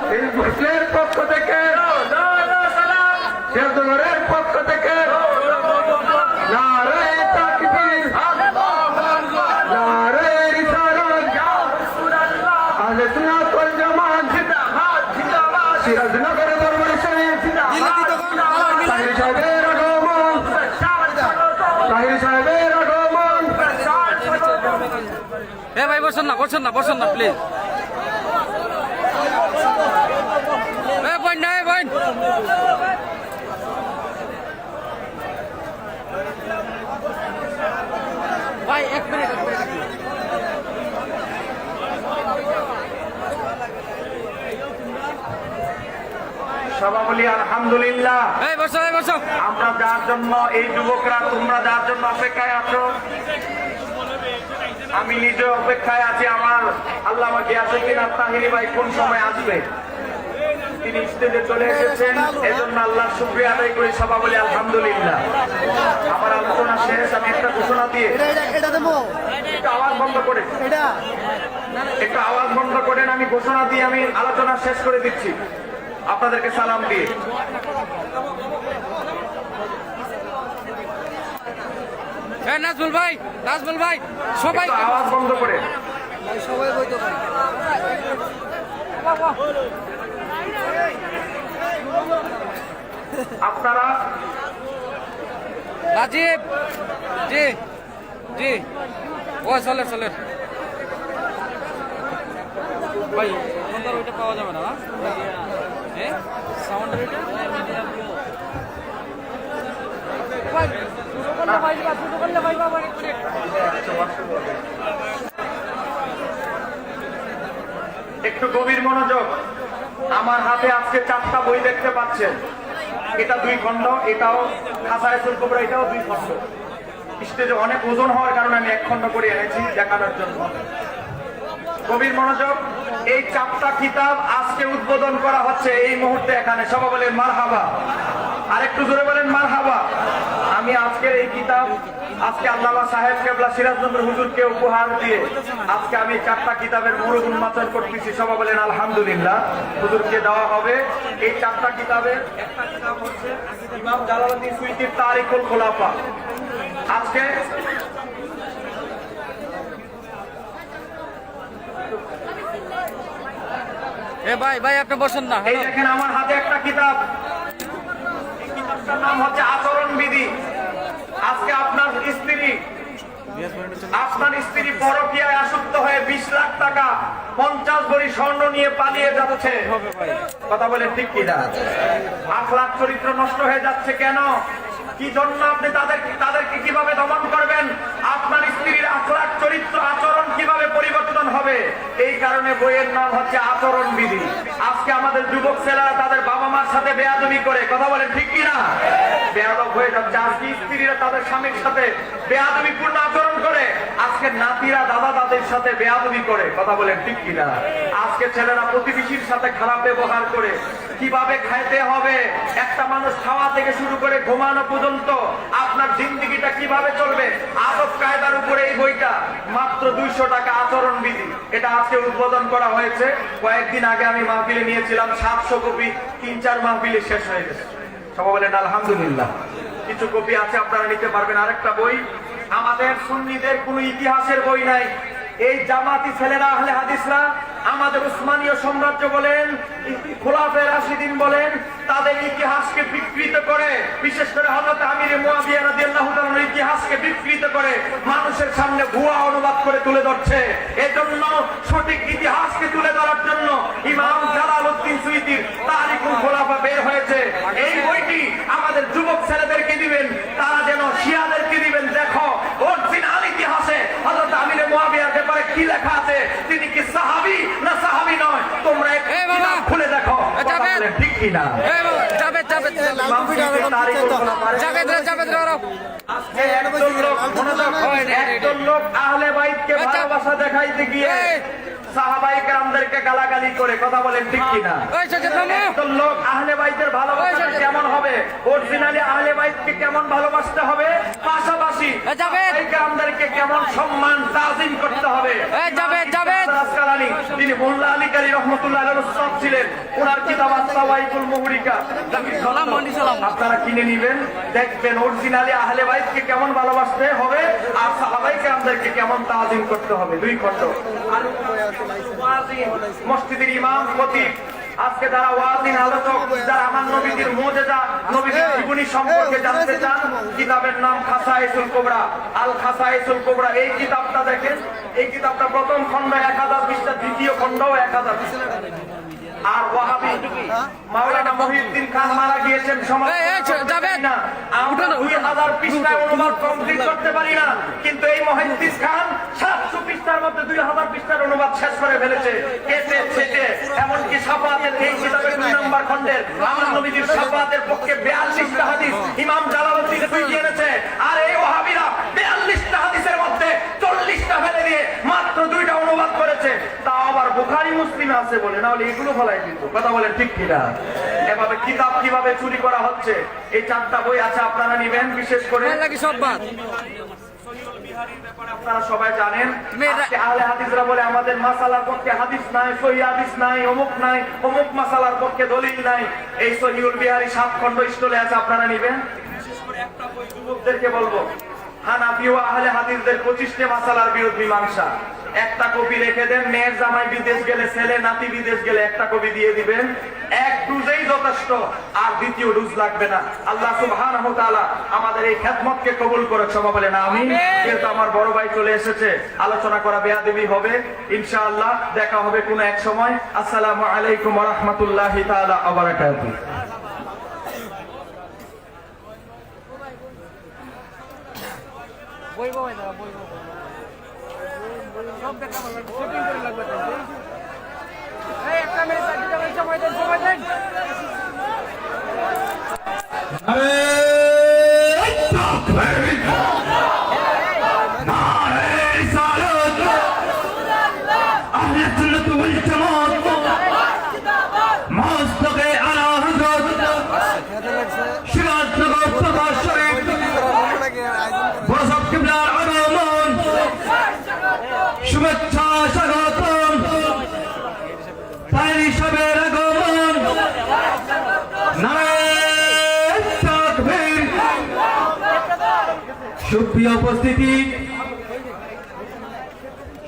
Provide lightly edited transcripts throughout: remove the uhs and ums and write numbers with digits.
মুসলিমের পক্ষ থেকে শেরদুলের পক্ষ থেকে নারে তাকবীর নারে রিসালাত আহলে সুন্নাত ওয়াল জামাত জিন্দাবাদ জিন্দাবাদ সিরাজনগর দরবার শরীফ জিন্দাবাদ তাহির সাহেবের আগমন তাহির সাহেবের আগমন এ ভাই বসেন না প্লিজ ভাই এক মিনিট সবাই বলি আলহামদুলিল্লাহ। বসো আমরা যার জন্য এই যুবকরা তোমরা যার জন্য অপেক্ষায় আছো আমি নিজে অপেক্ষায় আছি। আমার আল্লামা গিয়াসউদ্দিন আত-তাহিরি ভাই কোন সময় আসবে, তিনি স্টেজে চলে এসেছেন, এজন্য আল্লাহর শুকরিয়া আদায় করি। সবাই বলি আলহামদুলিল্লাহ। আমার আলোচনা শেষ, আমি একটা ঘোষণা দিয়ে একটু আওয়াজ বন্ধ করে আমি ঘোষণা দিয়ে আমি আলোচনা শেষ করে দিচ্ছি আপনাদেরকে সালাম দিয়ে। নাজমুল ভাই সবাই আওয়াজ বন্ধ করে আপনারা রাজীব জি জি ও চলে ভাই ওইটা পাওয়া যাবে না সাউন্ড একটু গভীর মনোযোগ। আমার হাতে আজকে 4টা বই দেখতে পাচ্ছেন, এটা 2 খণ্ড, এটাও খাসায়েতুল কুবরা, এটাও 2 খণ্ড। স্টেজে অনেক ওজন হওয়ার কারণে আমি 1 খণ্ড করে এনেছি দেখানোর জন্য। গভীর মনোযোগ। এই 4টা কিতাব আজকে উদ্বোধন করা হচ্ছে এই মুহূর্তে এখানে। সবাই বলেন মারহাবা, আর একটু জোরে বলেন মারহাবা। আমি আজকের এই কিতাব আজকে আল্লামা সাহেব কেবলা সিরাজনগর হুজুরকে উপহার দিয়ে আজকে আমি 4টা কিতাবের মুরুদ উন্মোচন করতেছি। সবাই বলেন আলহামদুলিল্লাহ। হুজুরকে দেওয়া হবে এই 4টা কিতাবের একটা কিতাব হচ্ছে ইমাম জালালউদ্দিন সুয়ুতীর তারিকুল খুলাফা। আজকে ভাই আপনি বসেন না। এই দেখেন আমার হাতে একটা কিতাব, এই কিতাবটার নাম হচ্ছে আচরণবিধি। আজকে আপনার স্ত্রী পরকীয়ায় আসক্ত হয়ে 20 লাখ টাকা 50 ভরি স্বর্ণ নিয়ে পালিয়ে যাচ্ছে। কথা বলেন ঠিক কিনা? আখলাক চরিত্র নষ্ট হয়ে যাচ্ছে কেন? কি জন্য আপনি তাদেরকে কিভাবে দমন করবেন? আপনার স্ত্রীর আখলাক চরিত্র আচরণ কিভাবে পরিবর্তন হবে? এই কারণে বইয়ের নাম হচ্ছে আচরণবিধি। আজকে আমাদের যুবক ছেলেরা তাদের বাবা মার সাথে বেয়াদবি করে। কথা বলেন ঠিক কিনা? বেয়াদব হয়ে যাচ্ছে। আজকে স্ত্রীরা তাদের স্বামীর সাথে বেয়াদবিপূর্ণ আচরণ করে, আজকে নাতিরা দাদা দাদির সাথে বেয়াদবি করে। কথা বলেন ঠিক কিনা? আজকে ছেলেরা প্রতিবেশীর সাথে খারাপ ব্যবহার করে। কিভাবে খাইতে হবে, একটা মানুষ খাওয়া থেকে শুরু করে ঘুমানো পর্যন্ত আপনার জিন্দেগিটা কিভাবে চলবে, আদব কায়দার উপরে এই বইটা মাত্র 200 টাকা আচরণবিধি। এটা আজকে উদ্বোধন করা হয়েছে। কয়েকদিন আগে আমি মাহফিলে নিয়েছিলাম, 700 কপি 3-4 মাহফিলে শেষ হয়ে গেছে। সবাই বলেন আলহামদুলিল্লাহ। কিছু কপি আছে, আপনারা নিতে পারবেন। আরেকটা বই, আমাদের সুন্নিদের কোনো ইতিহাসের বই নাই। এই জামাতি ছেলেরা আহলে হাদিসরা আমাদের উসমানীয় সাম্রাজ্য বলেন, খোলাফায়ে রাশিদিন বলেন, তাদের ইতিহাসকে বিকৃত করে, বিশেষ করে হযরত আমির মুয়াবিয়া রাদিয়াল্লাহু তাআলার ইতিহাসকে বিকৃত করে মানুষের সামনে ভুয়া অনুবাদ করে তুলে ধরছে। এজন্য সঠিক ইতিহাসকে তুলে ধরার জন্য ইমাম জালালউদ্দিন সুয়ুতীর তারিকুল খুলাফা বের হয়েছে। এই বইটি আমাদের যুবক ছেলেদেরকে দিবেন, তারা যেন শিয়াদেরকে দিবেন। দেখো অরিজিনাল ইতিহাসে হযরত আমির মুয়াবিয়ার ব্যাপারে কি লেখা আছে, তিনি কি সাহাবী না সাহাবী নয়, তোমরা একটু খুলে দেখো। ঠিক কিনা? জাভেদ রে আজকে একজন লোক আহলে বাইতকে ভালোবাসা দেখাইতে গিয়ে সাহাবায়ে কেরামদেরকে গালাগালি করে, কথা বলেন ঠিক কিনা? একজন লোক আহলে বাইতের ভালোবাসা কেমন হবে, অরিজিনালি আহলে বাইতকে কেমন ভালোবাসতে হবে, পাশাপাশি সাহাবায়ে কেরামদেরকে কেমন সম্মান তাজিম করতে হবে। আসকালানী, তিনি মোল্লা আলী কারি রহমাতুল্লাহ আলাইহির উস্তাদ ছিলেন, ওনার কিতাব আস-সাওয়াইকুল মুহরিকা আপনারা কিনে নেবেন, দেখবেন অরিজিনালি আহলে বাইতকে কেমন ভালোবাসতে হবে আর সাহাবায়ে কেরামদেরকে কেমন তাজিম করতে হবে। দুই খণ্ড। আর মসজিদের ইমাম খতিব, আজকে যারা ওয়াজিন আলোচক, যারা আমার নবীজির মুজিজা, নবীজির জীবনী সম্পর্কে জানতে চান, কিতাবের নাম খাসায়েসুল কুবরা, আল খাসায়েসুল কুবরা। এই কিতাবটা দেখেন, এই কিতাবটা প্রথম খণ্ড 1000 পৃষ্ঠা, দ্বিতীয় খণ্ডও 1000 পৃষ্ঠা। আর ওয়াহাবি মাওলানা মহিউদ্দিন খান মারা গিয়েছেন সমাজ না, আমরা 2000 পৃষ্ঠায় অনুবাদ কমপ্লিট করতে পারি না, কিন্তু এই মহিউদ্দিন খান 700 পৃষ্ঠার মধ্যে 2000 পৃষ্ঠার অনুবাদ শেষ করে ফেলেছে, কেটে ছেটে। এমনকি শাফাআতের এই কিতাবের 2 নম্বর খণ্ডের আমার নবীজির শাফাআতের পক্ষে 42টা হাদিস ইমাম জালালউদ্দিন সুয়ুতী এনেছে। আর এই ওয়াহাবিরা 42টা হাদিসের মধ্যে 40টা ফেলে দিয়ে মাত্র 2টা অনুবাদ করেছে, তাও আবার বুখারী মুসলিমে আছে বলে, না হলে এগুলো ফলাই দিত। কথা বলেন ঠিক কিনা? এভাবে কিতাব কিভাবে চুরি করা হচ্ছে, এই 4টা বই আছে, আপনারা নিবেন। বিশেষ করে আপনারা সবাই জানেন, আহলে হাদিসরা বলে আমাদের মাসালার পক্ষে হাদিস নাই, সহিহ হাদিস নাই, অমুক নাই, অমুক মাসালার পক্ষে দলিল নাই। এই সহিহুল বিহারী 7 খণ্ড স্টলে আছে, আপনারা নিবেন। বিশেষ করে একটা বই যুবকদেরকে বলবো, হানাফি ও আহলে হাদিসদের 25টি মাসালার বিরোধ মীমাংসা। একটা কপি রেখে দেন, মেয়ের জামাই বিদেশ গেলে, ছেলে নাতি বিদেশ গেলে একটা কপি দিয়ে দিবেন। এক ডুজেই যথেষ্ট, আর দ্বিতীয় ডুজ লাগবে না। আল্লাহ সুবহানাহু ওয়া তাআলা আমাদের এই খেদমতকে কবুল করে, সবাই বলেন আমিন। যেহেতু আমার বড় ভাই চলে এসেছে, আলোচনা করা বেয়াদবি হবে, ইনশাআল্লাহ দেখা হবে কোনো এক সময়। আসসালামু আলাইকুম ওয়া রাহমাতুল্লাহি তাআলা ওয়া বারাকাতুহু। সব দেখা পাবেন, শুটিং করে লাগবে। এই একটা মিনিট সময় দেন, সময় দেন। শুভেচ্ছা স্বাগতম, তাই হিসাবের আগমন, নারায়ণ তাকবীর। সুপ্রিয় উপস্থিতি,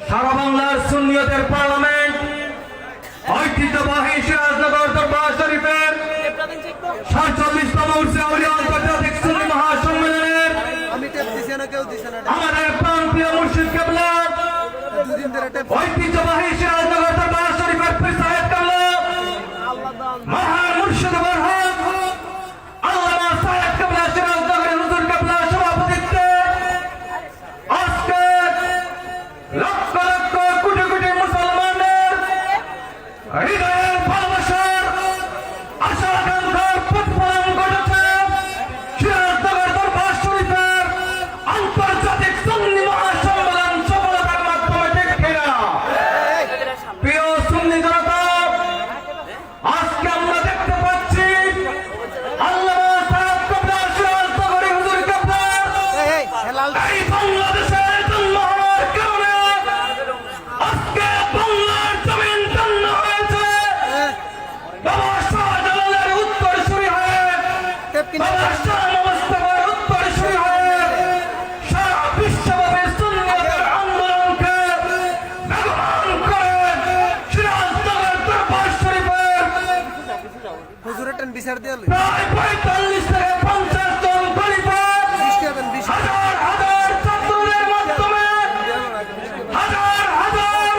সারা বাংলার সুন্নিয়তের পার্লামেন্ট ঐতিহ্যবাহী সিরাজনগর দরবার শরীফের 47তম উরসে আউলিয়া আন্তর্জাতিক সুন্নি মহাসম্মেলনের আমাদের প্রাণপ্রিয় মুর্শিদ কেবলা, ঐতিহ্যবাহী সিরাজনগর দরবার শরীফের পীর সাহেব কেবলা, মহান মুর্শিদ বরহক আল্লামা সাহেব কেবলা সিরাজনগরের হুজুর কেবলা সভাপতিত্বে আজকে লক্ষ লক্ষ কোটি কোটি মুসলমানের হৃদয়ের ভালোবাসার আশা আকাঙ্ক্ষার প্রতিফলন ঘটেছে সিরাজনগর দরবার শরীফের আন্তর্জাতিক সুন্নি মহাসম্মেলন সফলতার মাধ্যমে। ঠিক কিনা? প্রিয় সুন্নি জনতা, আজকে আমরা দেখতে পাচ্ছি আল্লামা সাহেব কেবলা সিরাজনগরের হুজুর কেবলা এই বাংলাদেশের জন্ম হওয়ার কারণে আজকে বাংলার জমিন ধন্য হয়েছে। বাবা শাহজালালের উত্তরসূরি হয়ে, বাবা শাহ মুস্তাফার উত্তরসূরি হয়ে সারা বিশ্বব্যাপী সুন্নিয়তের আন্দোলনকে বেগবান করে সিরাজনগর দরবার শরীফের প্রায় 45 থেকে 50 জন খলিফা, হাজার হাজার ছাত্রদের মাধ্যমে, হাজার হাজার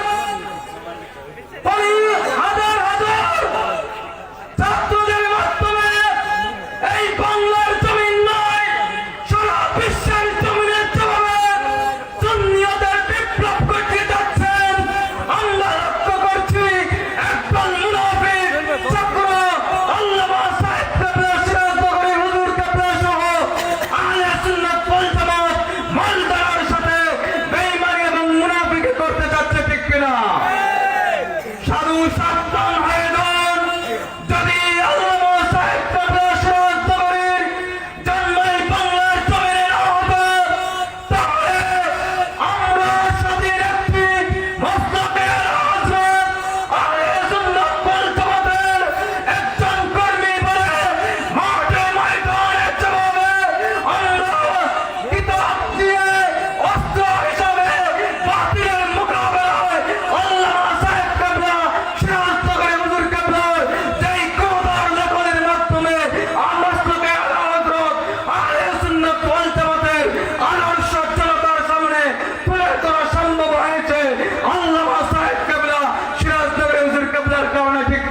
ছাত্রদের মাধ্যমে এই বাংলার জমিন নয়, সারা বিশ্বের জমিনে যেভাবে সুন্নিয়তের বিপ্লব ঘটিয়ে যাচ্ছেন, আমরা লক্ষ্য করছি একদল মুনাফিক চক্র আল্লামা সাহেব কেবলা সিরাজনগর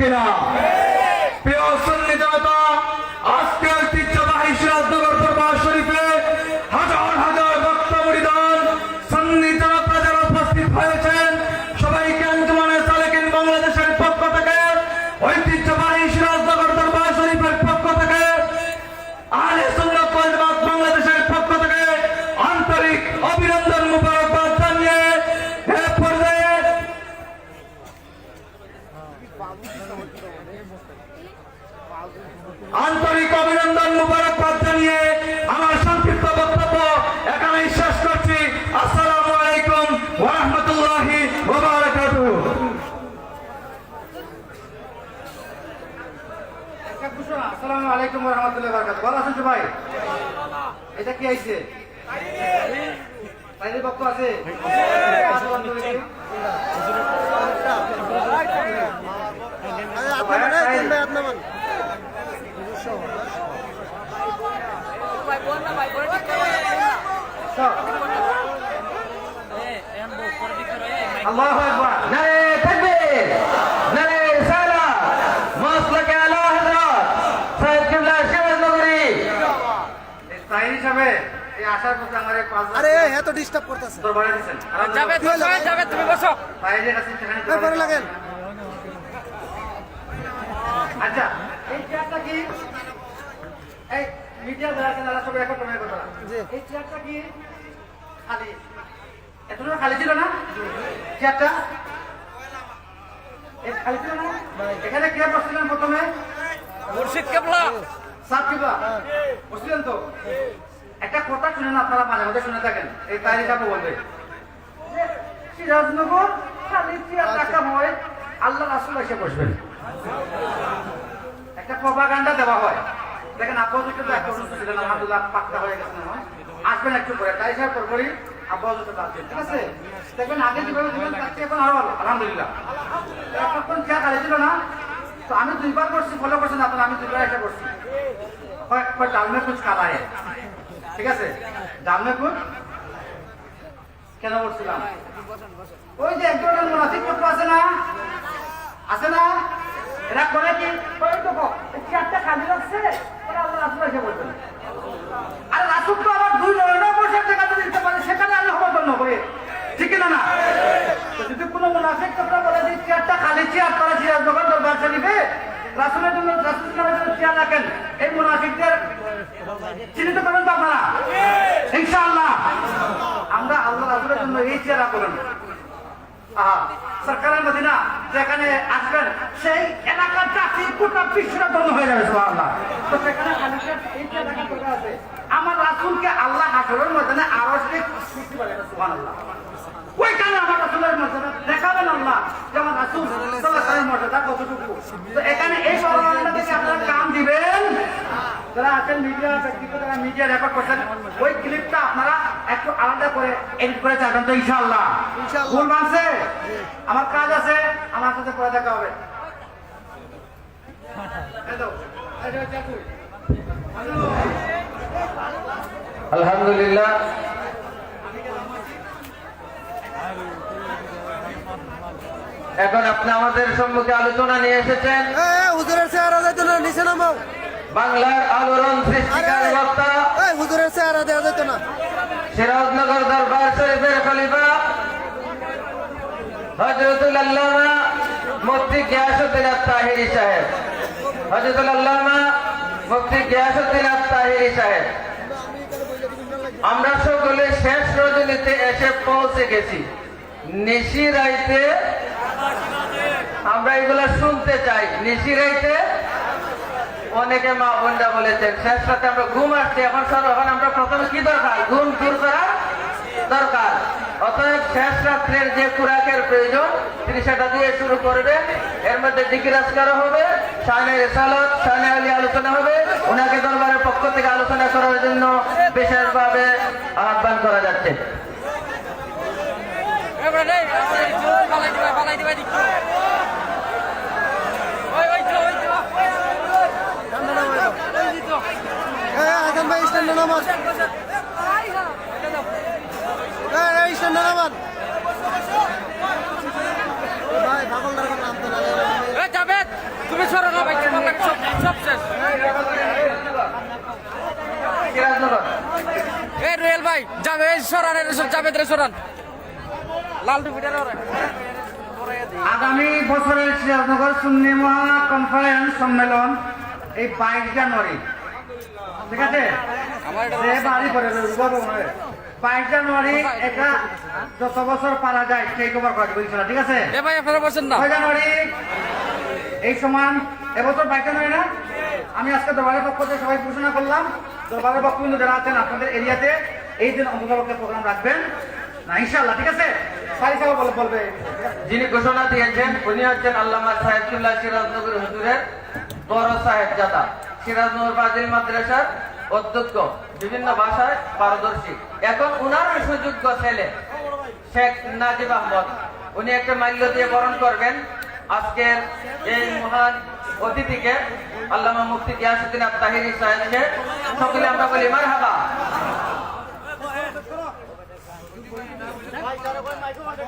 কিনা? প্রিয় সুন্নি জনতা, আজকে ঐতিহ্যবাহী সিরাজনগর দরবার শরীফে হাজার হাজার ভক্ত মুরিদান সুন্নি জনতা যারা উপস্থিত হয়েছেন, সবাইকে আঞ্জুমানে সালেকিন বাংলাদেশের পক্ষ থেকে, ঐতিহ্যবাহী সিরাজনগর দরবার শরীফের পক্ষ থেকে, আহলে সুন্নাত ওয়াল জামাত বাংলাদেশের পক্ষ থেকে আন্তরিক অভিনন্দন মুবারকবাদ জানিয়ে এ পর্যায়ে আন্তরিক অভিনন্দন মুবারকবাদ জানিয়ে আমার সংক্ষিপ্ত বক্তব্য এখানেই শেষ করছি। আসসালামু আলাইকুম ওয়া রাহমাতুল্লাহি ওয়া বারাকাতুহু। আসসালামু আলাইকুম ওয়া রাহমাতুল্লাহি ওয়া বারাকাতুহু। ভালো আছেন সবাই? এটা কি আইছে? তাইলে বক্ত আছে? আল্লাহু আকবার। নারে তাকবীর, নারে রিসালাত, মাসলাকে আলা হযরত সাহেব কিবলা সিরাজনগরী। তাই হিসাবে এই আসার পথে আমার এই পাঁচ আরে এত ডিস্টার্ব করতেছে বছর বাড়াই দিয়েছেন। যাবে তুমি বসো। তাই যে কাছে সেখানে এই পরে লাগেন আচ্ছা, এই চেয়ারটা কি? এই মিডিয়া যারা আছেন তারা সব রেকর্ড করে কথা। জি। এই চেয়ারটা কি খালি? এতটা খালি ছিল না চেয়ারটা? এই খালি ছিল না? এখানে কে বসছিলেন প্রথমে? মুর্শিদ কেবলা। সাত কিবা বসছিলেন তো? একটা কথা শুনেন, আপনারা মাঝে মাঝে শুনে থাকেন, এই তাই সাহেব বলবে যে সিরাজনগর খালি চেয়ার রাখা হয়, আল্লাহ রাসূল এসে বসবেন। একটা প্রপাগান্ডা দেওয়া হয়। দেখেন আব্বাস তো একটা অনুষ্ঠান ছিলেন, আলহামদুলিল্লাহ পাক্কা হয়ে গেছে না হয়, আসবেন একটু পরে, তাই সাহেব পরপরই আব্বাস আসবেন, ঠিক আছে? দেখবেন আগে যেভাবে দিবেন তার চেয়ে এখন আরো ভালো, আলহামদুলিল্লাহ। এখন চেয়ার খালি ছিল না, তো আমি দুইবার করছি, ফলো করছেন আপনারা, আমি দুইবার এসে করছি। ডালমে কুচ কালায়, ঠিক আছে? ডালমে কুচ কেন করছিলাম? ওই যে একজনের মুনাফিক পত্র আছে না, আছে না? এরা করে কি? ওই তো চেয়ারটা খালি রাখছে, ওরা আল্লাহ রাসূল এসে বলবেন। আর রাসূল তো আবার দুই নয় বছর টাকা দিতে পারে, সেখানে আমি হবো জন্য করে, ঠিক না? না তো যদি কোনো মুনাফিক তোমরা বলে যে চেয়ারটা খালি চেয়ার, তারা সিরাজনগর দরবার শরীফে রাসূলের জন্য, রাসূলের জন্য চেয়ার রাখেন, এই মুনাফিকদের চিহ্নিত করবেন তো আপনারা ইনশাআল্লাহ। আমরা আল্লাহ রাসূলের জন্য এই চেয়ার রাখবেন। সরকারের মদিনা যেখানে আসবেন, সেই এলাকার চাকরি গোটা বিশ্বটা ধন্য হয়ে যাবে সুবহানাল্লাহ। তো সেখানে এই চেয়ার রাখার দরকার আছে। আমার রাসূলকে আল্লাহ হাসরের ময়দানে আরশে খুশি করে সুবহানাল্লাহ। ওইখানে আমার রাসূলের মর্যাদা দেখাবেন আল্লাহ, যে আমার রাসূল সাল্লাল্লাহু আলাইহি ওয়াসাল্লামের মর্যাদা কতটুকু। তো এখানে এই প্রমাণটা থেকে আপনারা কাম দিবেন, যারা আছেন মিডিয়া ব্যক্তিত্ব, যারা মিডিয়া রেকর্ড করছেন, ওই ক্লিপটা আপনারা একটু আলাদা করে এডিট করে যাবেন তো ইনশাআল্লাহ। ভুল মানছে, আমার কাজ আছে, আমার সাথে পরে দেখা হবে। আলহামদুলিল্লাহ, এখন আপনি আমাদের সম্মুখে আলোচনা নিয়ে এসেছেন হুজুরের চেহারা যেত না, নিচে নামাও। বাংলার আলোড়ন সৃষ্টিকারী বক্তা, হুজুরের চেহারা দেওয়া যেত না। সিরাজনগর দরবার শরীফের খলিফা হযরতুল আল্লামা মুফতি গিয়াসউদ্দিন আত-তাহিরি সাহেব, হযরতুল আল্লামা মুফতি গিয়াসউদ্দিন আত-তাহিরি সাহেব। আমরা সকলে শেষ রজনীতে এসে পৌঁছে গেছি। নিশি রাইতে আমরা এগুলা শুনতে চাই। নিশি রাইতে অনেকে মা বোনরা বলেছেন শেষ রাতে আমরা ঘুম আসছে, এখন আমরা প্রথমে কি দরকার? ঘুম দূর করা দরকার। অতএব শেষ রাত্রের যে খুরাকের প্রয়োজন তিনি সেটা দিয়ে শুরু করবেন। এর মধ্যে জিকির আজকার হবে, শানে রিসালাত, শানে আলী আলোচনা হবে। ওনাকে দরবারের পক্ষ থেকে আলোচনা করার জন্য বিশেষভাবে আহ্বান করা যাচ্ছে। হাসান ভাই স্ট্যান্ডে নামান, স্ট্যান্ডে নামান ভাই, পাগল নাম তো না। সরান এটা সব জাভেদ রে সরান লাল টুপিটার ওরে আগামী বছরের সিরাজনগর সুন্নি মহা কনফারেন্স সম্মেলন এই 22 জানুয়ারি, ঠিক আছে? আমার এটা যে বাড়ি করে 22 জানুয়ারি, এটা যত বছর পারা যায় সেই খবর করে দেবো ইনশাআল্লাহ, ঠিক আছে? এ ভাই আপনারা বসেন না 6 জানুয়ারি এই সমান, এবছর 22 জানুয়ারি না? আমি আজকে দরবারের পক্ষ থেকে সবাই ঘোষণা করলাম, দরবারের পক্ষবৃন্দ যারা আছেন আপনাদের এরিয়াতে এই দিন অন্ততপক্ষে প্রোগ্রাম রাখবেন না ইনশাআল্লাহ, ঠিক আছে? সারি সাহেব বলবে। যিনি ঘোষণা দিয়েছেন উনি হচ্ছেন আল্লামা সাহেবুল্লাহ সিরাজনগর হুজুরের বড় সাহেব জাদা, সিরাজনগর ফাজিল মাদ্রাসার অধ্যক্ষ, বিভিন্ন ভাষায় পারদর্শী। এখন উনার সুযোগ্য ছেলে শেখ নাজিব আহমদ, উনি একটা মাল্য দিয়ে বরণ করবেন আজকের এই মহান অতিথিকে, আল্লামা মুফতি গিয়াসউদ্দিন আত-তাহিরি সাহেবকে। সকলে আমরা বলি মারহাবা,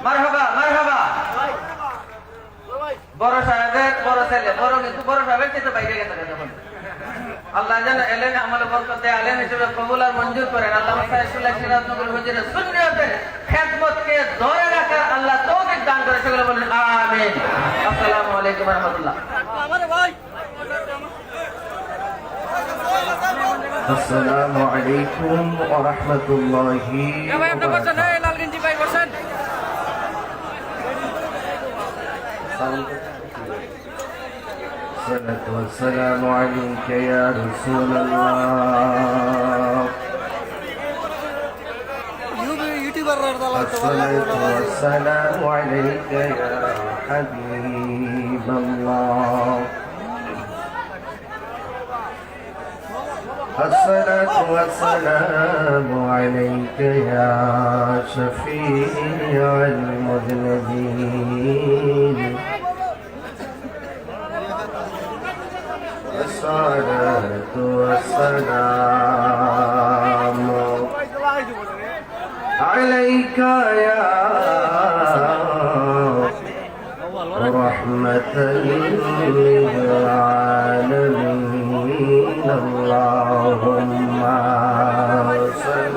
মারহাবা, মারহাবা। বড় সাহেবের বড় ছেলে, বড় কিন্তু বড় সাহেবের চেয়ে বাইরে গেছে যখন। আল্লাহ যেন এলেন আমলে বরকত দেয়, আলেম হিসেবে কবুল আর মঞ্জুর করেন। আল্লামা সাহেবুল্লাহ সিরাজনগর হুজুরের সুন্নিয়তের খেদমতকে ধরে রাখার আল্লাহ তৌফিক দান করে, সেগুলো বলেন আমিন। আসসালামু আলাইকুম ওয়া রাহমাতুল্লাহ। السلام عليكم ورحمة الله এ ভাই আপনি বসেন এই লাল গেঞ্জি ভাই বসেন الصلاة والسلام عليك يا رسول الله ইউটিউবার الصلاة والسلام عليك يا حبيب الله الصلاة والسلام عليك يا شفيع المذنبين الصلاة والسلام عليك يا رحمة للعالمين اللهم صل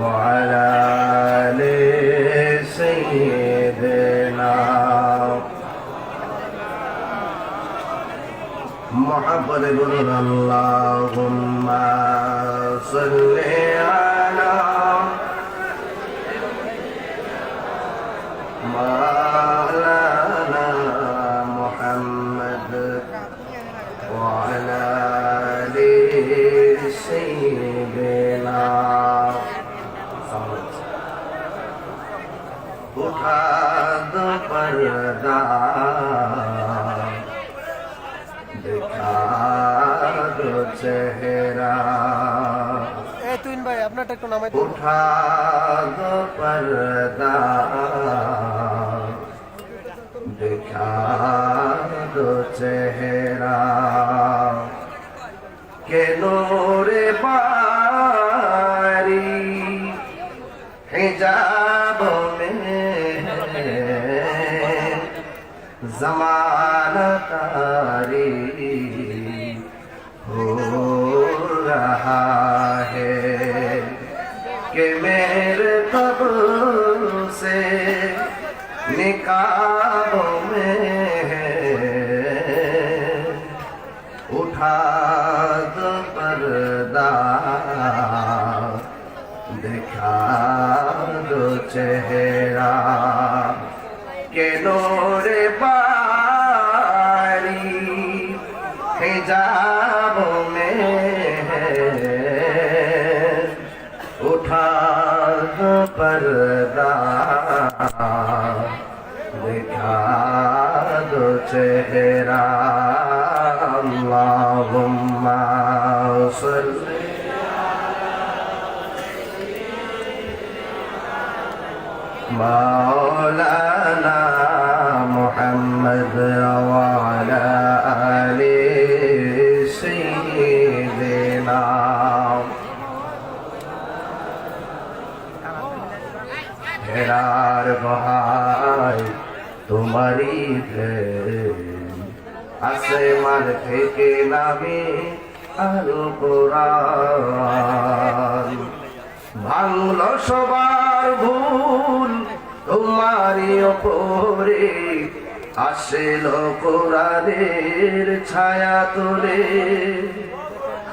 وعلى آل سيدنا محمد بن اللهم صل على مولانا محمد وعلى آل سيدنا उठा दो पर्दा दिखा दो चेहरा তুইন ভাই আপনারটা একটু নামাই उठा दो पर्दा दिखा दो चेहरा के नूरे बारी हिजाबों में ज़माना तारी हो रहा है कि मेरे कब्र से निकाबों में उठा दो पर्दा दिखा दो चेहरा के नूरे बारी हिजाबों में उठा दो पर्दा दिखा दो चेहरा अल्लाहुम्मा सल्ली مولانا محمد وعلى آل سيدنا হেরার বহাই তোমারই প্রেম আসমান থেকে নামে আল কোরআন ভাঙল সবার ভুল তোমারই ওপরে আসেল কোরআনের ছায়া তোলে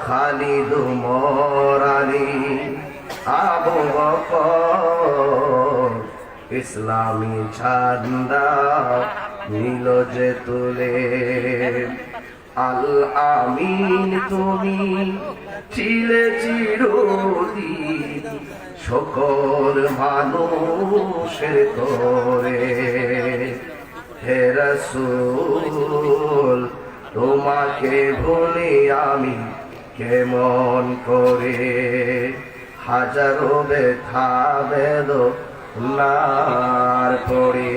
খালিদ মরানি আবু বকর ইসলামী ঝান্ডা নীল যে তুলে আল আমিন তুমি ছিলে চিরদিন সকল মানুষের করে হে রাসূল তোমাকে ভুলি আমি কেমন করে হাজারো ব্যথা বেদনার পড়ে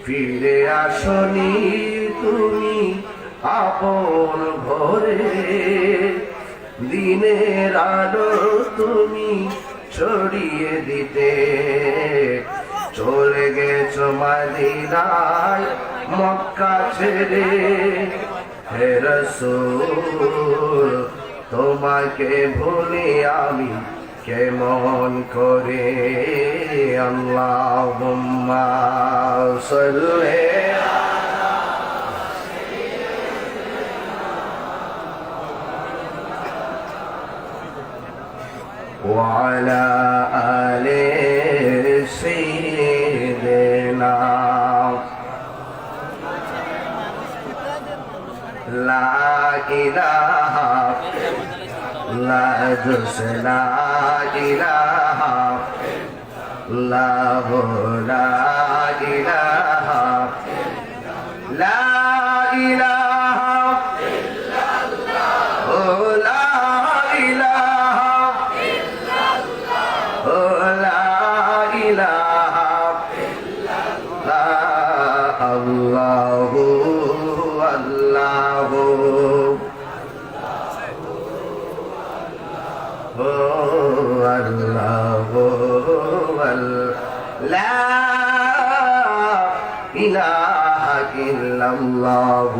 ফিরে আসনি তুমি আপন ঘরে দিনের আলো তুমি ছড়িয়ে দিতে চলে গেছো মদিনায় মক্কা ছেড়ে হে রাসূল তোমাকে ভুলি আমি কেমন করে আল্লাহুম্মা সাল্লি وعلى آل سيدنا لا إله لا جس لا إله لا لا إله لا إله إلا الله لا إله لا إله إلا الله الله لا إله إلا الله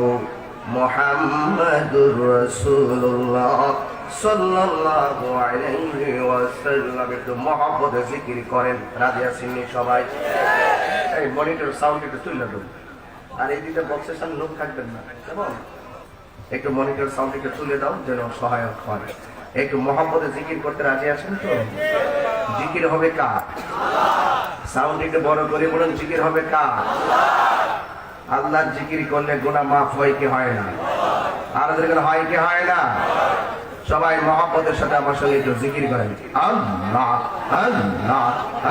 محمد رسول الله সাল্লাল্লাহু আলাইহি ওয়াসাল্লাম একটু মহব্বতে জিকির করেন রাজি আছেন সবাই এই মনিটর সাউন্ড একটু তুলে দাও আর এই দিকে বক্সের সামনে লোক থাকবেন না কেমন একটু মনিটর সাউন্ড একটু তুলে দাও যেন সহায়ক হয় একটু মহব্বতে জিকির করতে রাজি আছেন তো জিকির হবে কার সাউন্ড একটু বড় করে বলুন জিকির হবে কার আল্লাহর জিকির করলে গুনাহ মাফ হয় কি হয় না আর ওদের হয় কি হয় না সবাই মহব্বতের সাথে আমার সঙ্গে একটু জিকির করেন আল্লাহ আল্লাহ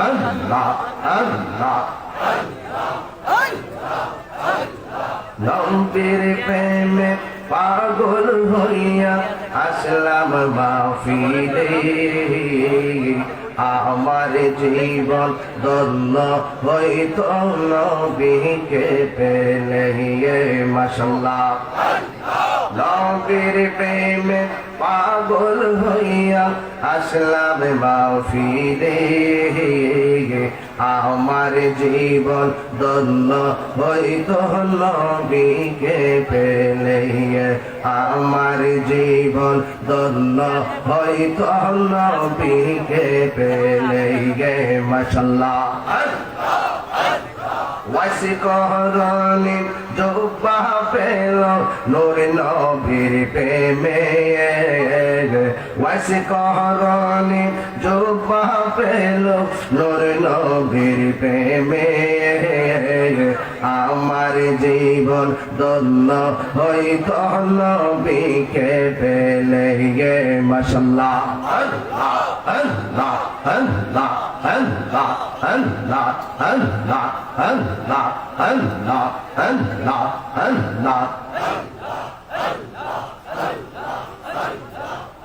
আল্লাহ আল্লাহ নবীর প্রেমে পাগল হইয়া আসলাম মাহফিলে আমার জীবন ধন্য হইত নবীকে পেলে মাশাআল্লাহ নবীর প্রেমে পাগল হইয়া আসলাম মাহফিলে আমার জীবন ধন্য হইত নবীকে পেলে আমার জীবন ধন্য হইত নবীকে পেলে মাশাআল্লাহ ওয়াসি করনি জোবা পেল নূর নবীর প্রেমে ওয়াসি করনি জোবা পেল নূর নবীর প্রেমে আমার জীবন ধন্য হইত নবীকে পেলে মাশাআল্লাহ আল্লাহ আল্লাহ আল্লাহ আল্লাহ আল্লাহ আল্লাহ আল্লাহ আল্লাহ আল্লাহ আল্লাহ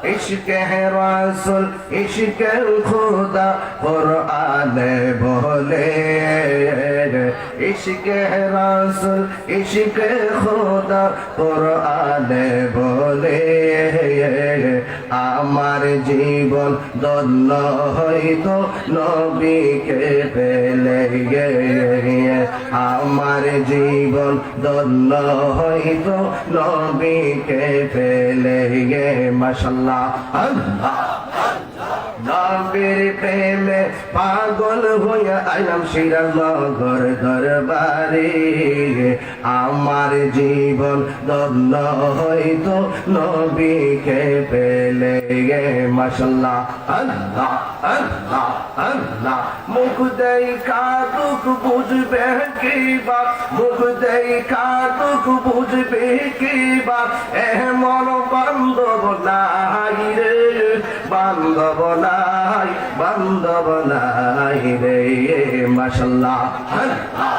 इश्क है रसूल इश्क खुदा कुरान बोले इश्क है रसूल इश्क खुदा कुरान बोले আমার জীবন ধন্য হইতো নবীকে পেলে গে আমার জীবন ধন্য হইতো নবীকে পেলে গে মাশাআল্লাহ আল্লাহ নবীর প্রেমে পাগল হইয়া আইলাম সিরাজনগর দরবারে আমার জীবন ধন্য হইতো নবীকে পেলে গে মাশাআল্লাহ আল্লাহ আল্লাহ আল্লাহ মুখ দেখা দুঃখ বুঝবে কি বা মুখ দেখা দুঃখ বুঝবে কি বা এমন বান্ধব নাই রে বান্ধব নাই বান্ধব নাই রে মাশাআল্লাহ আল্লাহ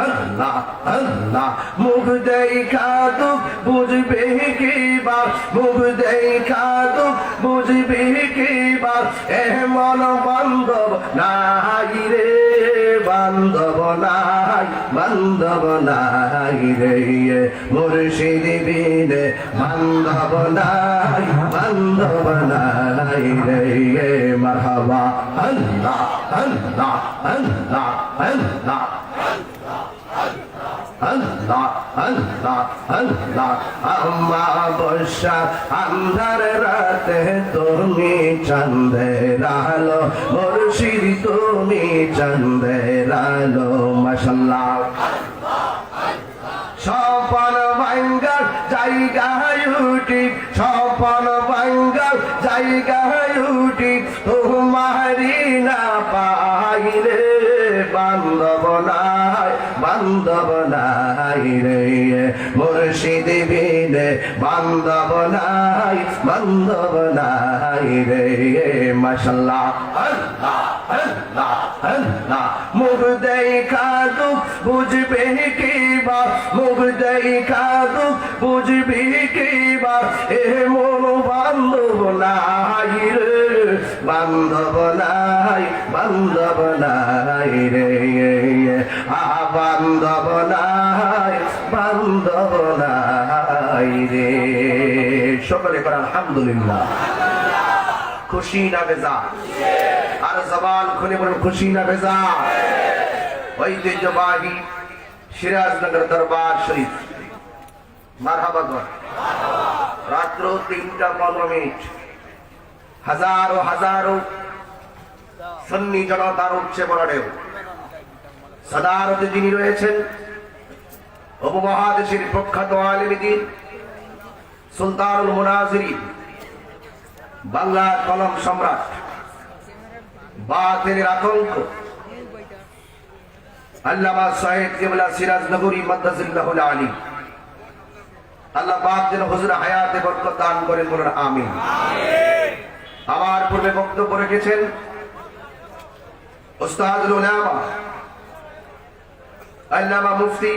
আল্লাহ আল্লাহ মুখ দেখা দুঃখ বুঝবে কি বা মুখ দেখা দুঃখ বুঝবে কি বা এমন বান্ধব নাই রে বান্ধব নাই বান্ধব নাই রে মুর্শিদ বিনে বান্ধব নাই বান্ধব নাই রে মারহাবা আল্লাহ আল্লাহ আল্লাহ আল্লাহ আল্লাহ আল্লাহ আল্লাহ আম্মা বর্ষা আন্ধার রাতে তুমি চাঁদের আলো মুর্শিদ তুমি চাঁদের আলো মাশাআল্লাহ স্বপন ভাঙ্গার জায়গায় উঠি স্বপন ভাঙ্গার জায়গায় উঠি তোমারি না পাইলে বান্ধব নাই বান্ধব নাই রে মুর্শিদ বিনে বান্ধব নাই বান্ধব নাই রে মাশাআল্লাহ আল্লাহ আল্লাহ আল্লাহ মুখ দেখা দুঃখ বুঝবে কি বা মুখ দেখা দুঃখ বুঝবে কি বা এমন বান্ধব নাই রে বান্ধব নাই বান্ধব নাই রে বান্ধব নাই বান্ধব নাই রে সকলে করে আলহামদুলিল্লাহ খুশি না বেজা আর জবান খুলে বলুন খুশি না বেজা ঐতিহ্যবাহী সিরাজনগর দরবার শরীফ মারহাবা রাত্র 3:15 হাজারো হাজারো সুন্নি জনতার উঠছে বড় ঢেউ সাদারতে যিনি রয়েছেন উপমহাদেশের প্রখ্যাত আলেম দ্বীন সুলতানুল মুনাজিরিন বাংলার কলম সম্রাট বাতিলের আতঙ্ক আল্লামা সাহেব কিবলা সিরাজনগরী মাদ্দাজিল্লাহুল আলী আল্লাহ পাক যেন হুজুর হায়াতে বরকত দান করেন বলুন আমিন আমার পূর্বে বক্তব্য রেখেছেন উস্তাদুল উলামা আল্লামা মুফতি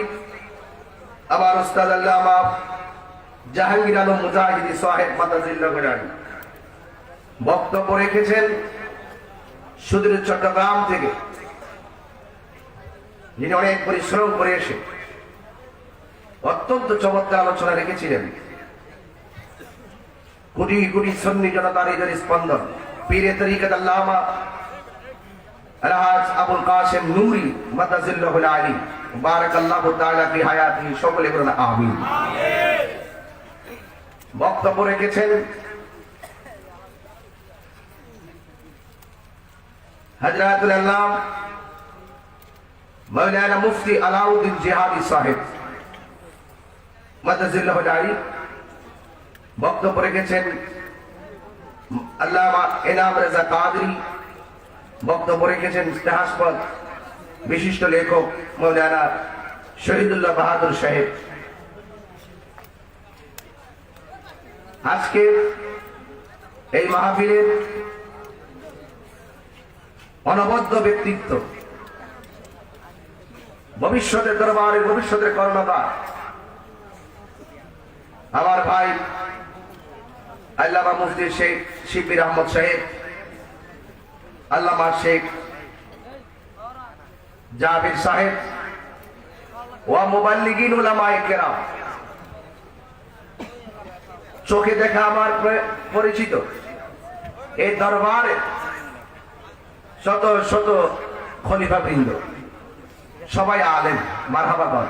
আমার উস্তাদ আল্লামা জাহাঙ্গীর আলম মুজাহিদি সাহেব মাদ্দাজিল্লাহুল আলী বক্তব্য রেখেছেন সুদূর চট্টগ্রাম থেকে যিনি অনেক পরিশ্রম করে এসে অত্যন্ত চমৎকার আলোচনা রেখেছিলেন কোটি কোটি সুন্নি জনতার হৃদয়ের স্পন্দন পীরে তরিকত আল্লামা আলহাজ আবুল কাসেম নূরি মাদ্দাজিল্লাহুল আলী বারাকাল্লাহু তাআলা ফি হায়াতিহি সকলে বলুন আমিন বক্তব্য রেখেছেন হযরতুল আল্লামা মাওলানা মুফতি আলাউদ্দিন জিহাদি সাহেব মাদ্দাজিল্লাহুল আলী বক্তব্য রেখেছেন আল্লামা ইনাম রেজা কাদরি বক্তব্য রেখেছেন ইতিহাসপদ বিশিষ্ট লেখক মাওলানা শহীদুল্লাহ বাহাদুর সাহেব আজকে এই মাহফিলের অনবদ্য ব্যক্তিত্ব ভবিষ্যতের দরবারে ভবিষ্যতের কর্ণধার আমার ভাই আল্লামা মুফতি শেখ শিবির আহমদ সাহেব আল্লামা শেখ জাবির সাহেব ওয়া মুবাল্লিগিন উলামায়ে কেরাম চোখে দেখা আমার পরিচিত এই দরবারে শত শত খলিফা বৃন্দ, সবাই আলেম, মারহাবা বল।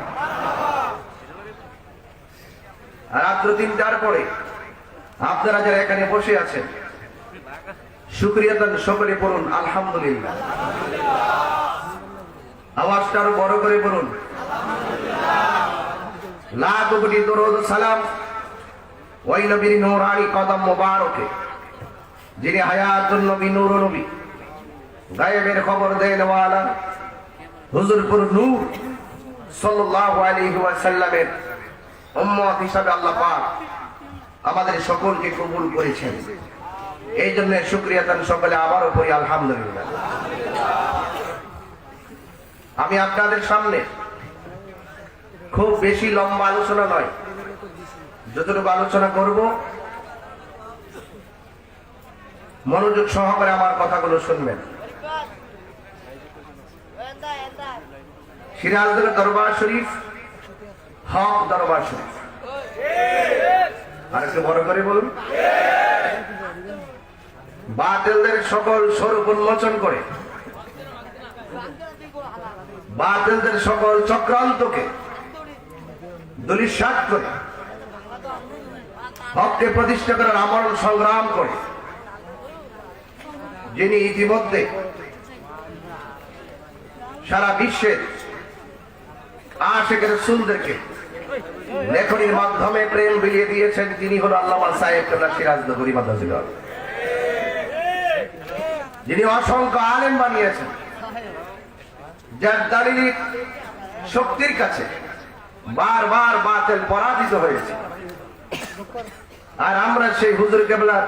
রাত্র 3টার পরে আপনারা যারা এখানে বসে আছেন, শুকরিয়া দান সকলে পড়ুন আলহামদুলিল্লাহ। আওয়াজটা আরো বড় করে বলুন। লাখ কোটি দরুদ সালাম ওই নবীর নূরানি কদম মোবারকে, যিনি হায়াতুন নবী, নূর নবী, গায়েবের খবর দেন ওয়ালা হুজুরপুর নূর সাল্লাল্লাহু আলাইহি ওয়াসাল্লামের উম্মত হিসাবে আল্লাহ পাক আমাদের সকলকে কবুল করেছেন। এই জন্য শুকরিয়া দান সকলে আবারও পড়ি আলহামদুলিল্লাহ। আমি আপনাদের সামনে খুব বেশি লম্বা আলোচনা নয়, যতটুকু আলোচনা করব মনোযোগ সহকারে আমার কথাগুলো শুনবেন। সিরাজগঞ্জ দরবার শরীফ হক দরবার শরীফ, আর একটু বড় করে বলুন। বাতিলদের সকল স্বরূপ উন্মোচন করে, বাতিলদের সকল চক্রান্তকে ধূলিসাৎ করে, হককে প্রতিষ্ঠা করার আমরণ সংগ্রাম করে, যিনি ইতিমধ্যে সারা বিশ্বের আশিকের রাসূলদেরকে লেখনীর মাধ্যমে প্রেম বিলিয়ে দিয়েছেন, তিনি হল আল্লামা সাহেব কেবলা সিরাজনগরী মাদ্রাসা, যিনি অসংখ্য আলেম বানিয়েছেন, যার দালিল শক্তির কাছে বারবার বাতিল পরাজিত হয়েছে। আর আমরা সেই হুজুর কেবলার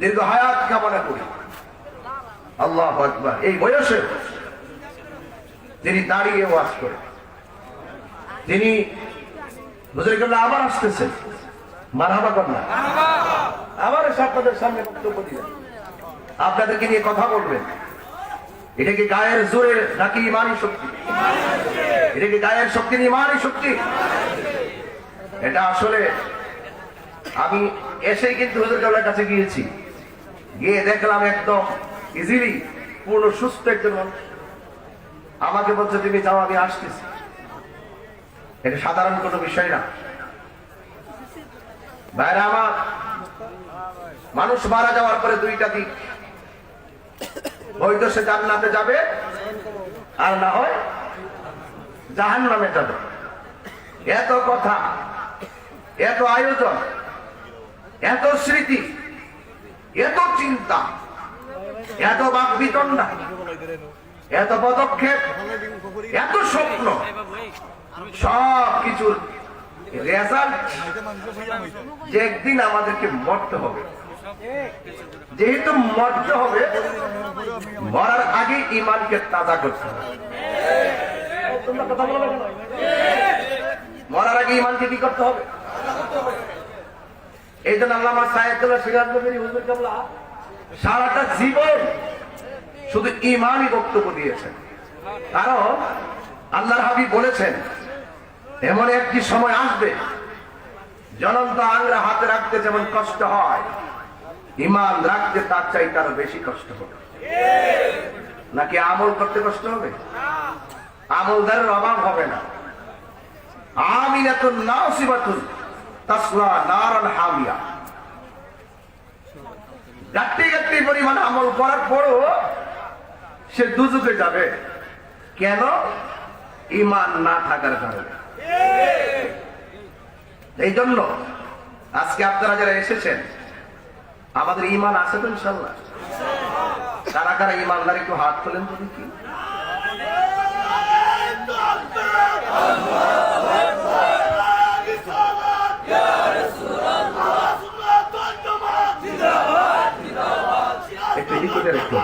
দীর্ঘ হায়াত কামনা করি। আল্লাহু আকবার। এই বয়সে তিনি দাঁড়িয়ে ওয়াজ করে, তিনি হুজুর কেবলা আবার আসতেছেন, মারহাবা করেন না, আবার এসে আপনাদের সামনে বক্তব্য দিবেন, আপনাদেরকে নিয়ে কথা বলবেন। এটা কি গায়ের জোরে নাকি ইমানি শক্তি? এটা কি গায়ের শক্তি না ইমানি শক্তি? এটা আসলে আমি এসেই কিন্তু হুজুর কেবলার কাছে গিয়েছি, গিয়ে দেখলাম একদম ইজিলি পূর্ণ সুস্থ একজন মানুষ। আমাকে বলছে তুমি যাও, আমি আসতেছি। এটা সাধারণ কোনো বিষয় না ভাইরা আমার। মানুষ মারা যাওয়ার পরে দুইটা দিক, হয়তো সে জান্নাতে যাবে আর না হয় জাহান্নামে যাবে। এত কথা, এত আয়োজন, এত স্মৃতি, এত চিন্তা, এত বাকবিতণ্ডা, এত পদক্ষেপ, এত স্বপ্ন, সব কিছুর রেজাল্ট যে একদিন আমাদেরকে মরতে হবে। যেহেতু মরতে হবে, মরার আগে ইমানকে তাজা করতে হবে। মরার আগে ইমানকে কি করতে হবে? এই জন্য আল্লামা সাইয়েদুল্লাহ সিরাজনগরী হুজুর কেবলা সারাটা জীবন শুধু ইমানই বক্তব্য দিয়েছেন। কারণ আল্লাহর হাবিব বলেছেন, এমন একটি সময় আসবে জ্বলন্ত আংরা হাতে রাখতে যেমন কষ্ট হয়, ইমান রাখতে তার চাইতে আরো বেশি কষ্ট হবে। নাকি আমল করতে কষ্ট হবে? আমলদারের অভাব হবে না। আমিনাতুন নাসিবাতুন তাসলা নারান হামিয়া। গাট্টি গাট্টি পরিমাণ আমল করার পরও সে দুজকে যাবে। কেন? ইমান না থাকার কারণে। এই জন্য আজকে আপনারা যারা এসেছেন, আমাদের ইমান আছে তো ইনশাআল্লাহ? কারা কারা ইমানদার একটু হাত তোলেন তো দেখি। একটু লিখে রাখো।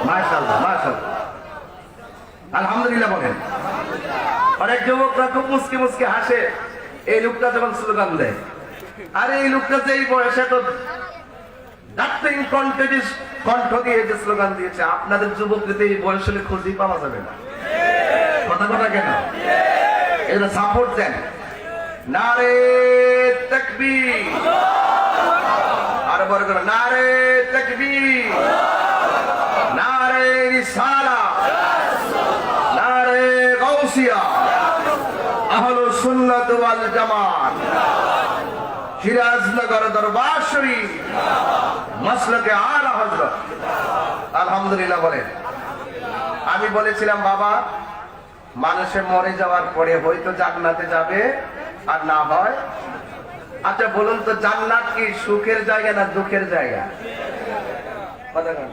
মাশাআল্লাহ, মাশাআল্লাহ, আলহামদুলিল্লাহ বলেন। অনেক যুবকরা খুব মুসকে মুসকে হাসে এই লোকটা যখন স্লোগান দেয়। আরে এই লোকটা যে এই বয়সে তো ডাক্তার কণ্ঠ দিয়ে যে স্লোগান দিয়েছে, আপনাদের যুবকদের এই বয়স হলে খুঁজেই পাওয়া যাবে না। কথা কথা কেন? এটা সাপোর্ট দেন। নারে তাকবীর, আর বড় করে নারে তাকবীর, নারে রিসালাত, নারে গাউসিয়া, আহলুস সুন্নাত ওয়াল জামাত, সিরাজনগর দরবার শরীফ, মাসলাকে আলা হযরত। আলহামদুলিল্লাহ বলেন। আমি বলেছিলাম বাবা, মানুষে মরে যাওয়ার পরে হয়তো জান্নাতে যাবে আর না হয়। আচ্ছা বলুন তো, জান্নাত কি সুখের জায়গা না দুঃখের জায়গা? কথা বলেন।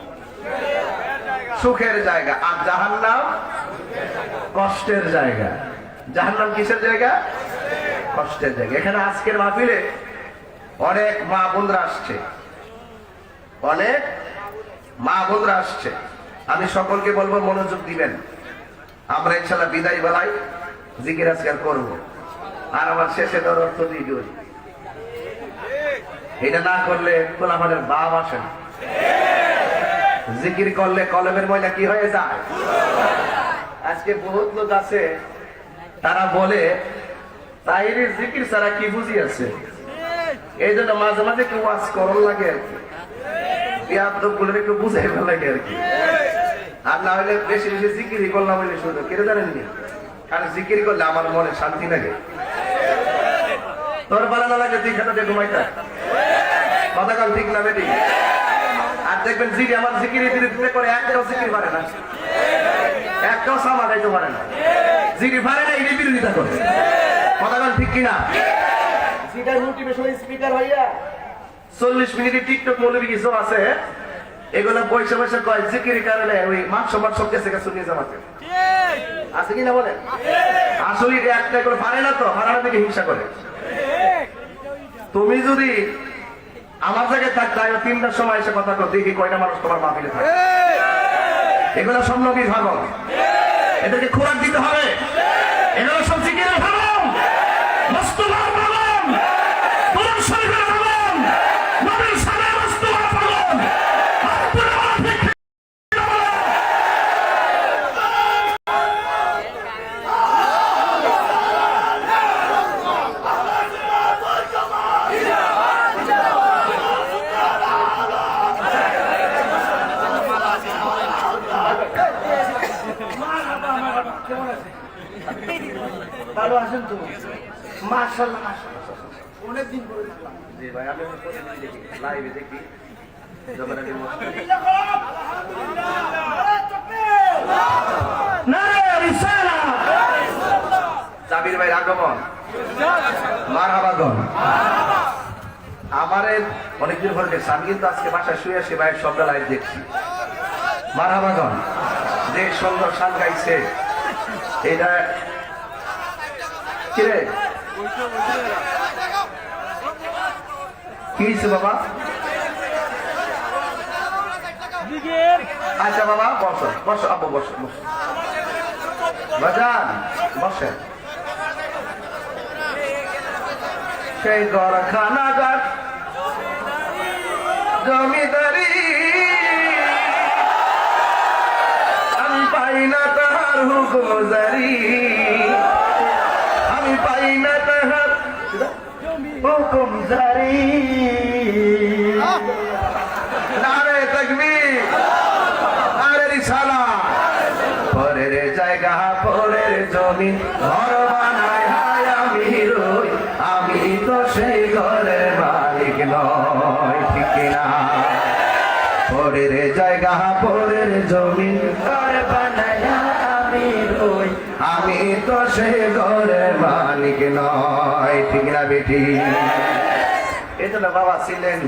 সুখের জায়গা। আর জাহান্নাম কষ্টের জায়গা। জাহান্নাম কিসের জায়গা? কষ্টের জায়গা। এখানে আজকের মাহফিলে অনেক মা বোনরা আসছে, অনেক মা বোনরা আসছে। আমি সকলকে বলবো মনোযোগ দিবেন। আমরা ইনশাআল্লাহ বিদায় বেলায় জিকির আজকার করবো, আর আমার শেষে দেওয়ার অর্থ দিয়ে দিই। এটা না করলে কোন আমাদের বাপ আসেন। জিকির করলে কলমের ময়লা কি হয়ে যায়? আজকে বহুত লোক আছে, তারা বলে তাইরে জিকির ছাড়া কি বুঝি আছে। এই জন্য মাঝে মাঝে একটু ওয়াজ করন লাগে আর কি, বিয়াদবগুলোর একটু বুঝাই ভালো লাগে আর কি। আর না হলে বেশি বেশি জিকিরই করলাম বলে শুধু কেটে জানেননি, কারণ জিকির করলে আমার মনে শান্তি লাগে। তোর ভালো না লাগে তুই খেতে ঘুমাইতা, কথা কাল ঠিক না বেটি। আর দেখবেন জিকি আমার জিকিরি দিতে করে একটাও জিকির পারে না, একটাও সামা গাইতে পারে না, জিকির পারে না, এই বিরোধিতা করে। কথা কাল ঠিক কিনা? যেটা মোটিভেশন স্পিকার হইয়া 40 মিনিটের টিকটক মৌলবী কিছু আছে, এগুলো পয়সা পয়সা কয় জিকির কারণে ওই মান সম্মান সব গেছে গেছে নিয়ে যাওয়াতে আছে কিনা বলেন? আসলে একটা করে পারে না, তো হারানোর দিকে হিংসা করে। তুমি যদি আমার জায়গায় থাকতে 3টার সময় এসে কথা কর, দেখি কয়টা মানুষ তোমার মাহফিলে থাকে। এগুলো সব নবীর ভাগন, এদেরকে খোরাক দিতে হবে। এগুলো সব জিকিরের ভাগন, মস্তফার ভাগন, কোরআন শরীফের ভাগন, নবীর সামনে মস্তফার ভাগন। ভালো আছেন তো? মাশাআল্লাহ মাশাআল্লাহ, অনেকদিন পরে দেখলাম। জি ভাই, আমি দেখি লাইভে দেখি জাবির ভাইয়ের আগমন, মারহাবাগন। আমারে অনেকদিন পরে দেখছি, আমি কিন্তু আজকে বাসায় শুয়ে আসি ভাইয়ের সবটা লাইভ দেখছি। মারহাবাগন, যে সুন্দর শান গাইছে। এটা কিরে কি হয়েছে বাবা? আচ্ছা বাবা বসো বসো, আব্বু বসো বসো, বাজান বসে। সেই গরখানাগার জমিদারি আমি পাই না তাহার হুকুম জারি, আমি পাই না তাহার হুকুম জারি। নারে তাকবীর, নারে রিসালাত। পরের জায়গা পরের জমি ঘর বানায় হায় আমি রই, আমি তো সেই ঘরের মালিক নয়, ঠিক কিনা? পরের জায়গা পরের জমি ঘর বানায় আমি রই, আমি তো সেই ঘরের মালিক নয়, ঠিক না বেটি? এই জন্য বাবা ছিলেন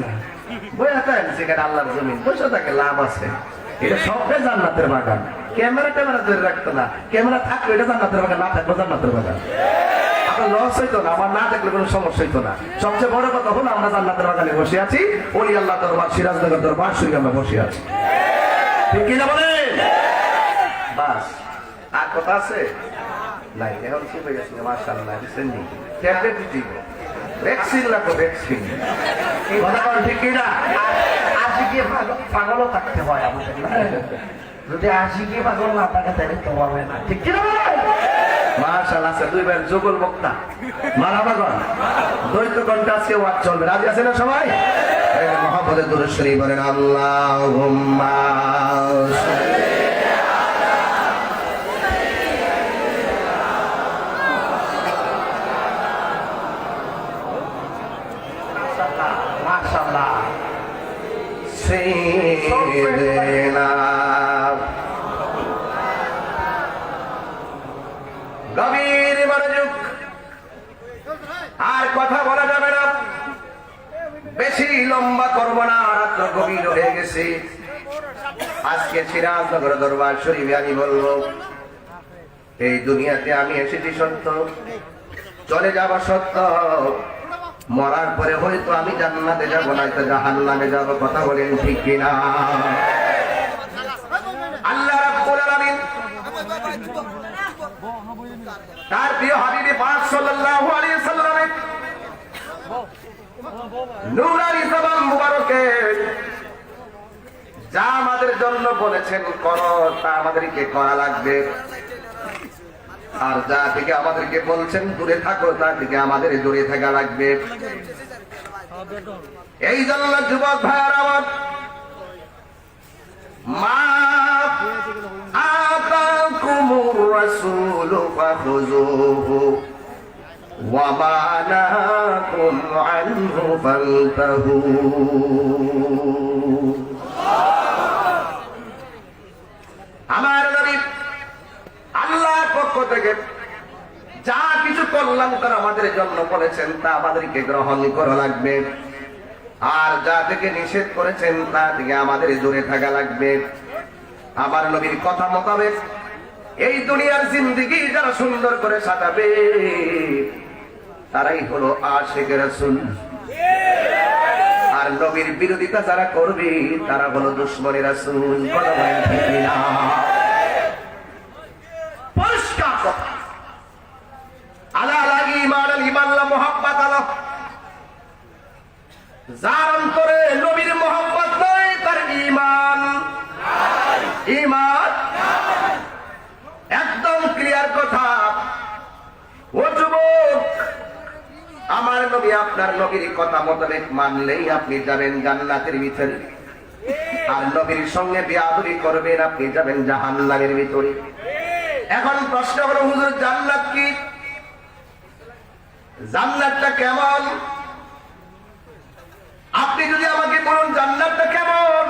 বইয়া থাকেন সেখানে আল্লাহর জমিন, বসে থাকে লাভ আছে। এটা সবটাই জান্নাতের বাগান। ক্যামেরা ট্যামেরা ধরে রাখতো না, ক্যামেরা থাকলো এটা জান্নাতের বাগান, না থাকলো জান্নাতের বাগান। আপনার লস হইতো না, আমার না থাকলে কোনো সমস্যা হইতো না। সবচেয়ে বড় কথা হলো আমরা জান্নাতের বাগানে বসে আছি, ওলি আল্লাহ দরবার সিরাজনগর দরবার শরীফ আমরা বসে আছি, ঠিক কিনা বলেন? বাস আর কথা আছে নাই? এখন কি হয়ে গেছে? মাশাআল্লাহ, রিসেন্টলি ট্যাবলেট দিতে ভ্যাকসিন লাগবে, ভ্যাকসিন। কথা বল ঠিক কিনা? আশিকে পাগলও থাকতে হয় আমাদের, যদি আশিকে পাগল না থাকে তাহলে তো হবে না, ঠিক কিনা? মাশাআল্লাহ আছে দুই ভাইয়ের যুগল বক্তা মারহাবা গণ দ্বৈত কণ্ঠে আজকে ওয়াজ চলবে রাজি আছেন না সবাই মহব্বতের দুরূদ শরীফ বলেন আল্লাহুম্মা মাশাআল্লাহ সাইয়্যিদিনা গভীর মনোযোগ আর কথা বলা যাবে না বেশি লম্বা করবো না রাত্র গভীর হয়ে গেছে আজকে সিরাজনগর দরবার শরীফে আমি বলবো এই দুনিয়াতে আমি এসেছি সত্য চলে যাব সত্য মরার পরে হয়তো আমি জান্নাতে যাবো নয়তো জাহান্নামে যাবো কথা বলেন ঠিক কিনা আল্লাহ রাব্বুল আলামিন তার প্রিয় হাবিবে পাক সাল্লাল্লাহু আলাইহি সাল্লামের নূরানি জবান মুবারকে যা আমাদের জন্য বলেছেন করো তা আমাদেরকে করা লাগবে আর যা থেকে আমাদেরকে বলছেন দূরে থাকো তা থেকে আমাদের দূরে থাকা লাগবে এই জন্য যুবক ভাইয়ার আমার মা আতাকুমুর রাসূলু ফাখুযুহু ওয়া মা নাহাকুম আনহু ফান্তাহু আমার নবী আল্লাহর পক্ষ থেকে যা কিছু কল্যাণকর আমাদের জন্য বলেছেন তা আমাদেরকে গ্রহণ করা লাগবে আর যা থেকে নিষেধ করেছেন তা থেকে আমাদের দূরে থাকা লাগবে আমার নবীর কথা মোতাবেক এই দুনিয়ার জিন্দেগি যারা সুন্দর করে সাজাবে তারাই হলো আশিক রাসূল আর নবীর বিরোধিতা যারা করবে তারা হলো দুশমনে রাসূল কথা বলেন ঠিক না পরিষ্কার কথা আলা লাগি ইমান ইমাল্লাহ মুহাব্বত আল্লাহ যার অন্তরে নবীর মুহাব্বত নাই তার ঈমান ঈমান একদম ক্লিয়ার কথা ও যুবক আমার নবী আপনার নবীর কথা মোতাবেক মানলেই আপনি যাবেন জান্নাতের ভিতরে আর নবীর সঙ্গে বিয়াদবি করবেন আপনি যাবেন জাহান্নামের ভিতরে এখন প্রশ্ন হলো হুজুর জান্নাত কি জান্নাতটা কেমন আপনি যদি আমাকে বলুন জান্নাতটা কেমন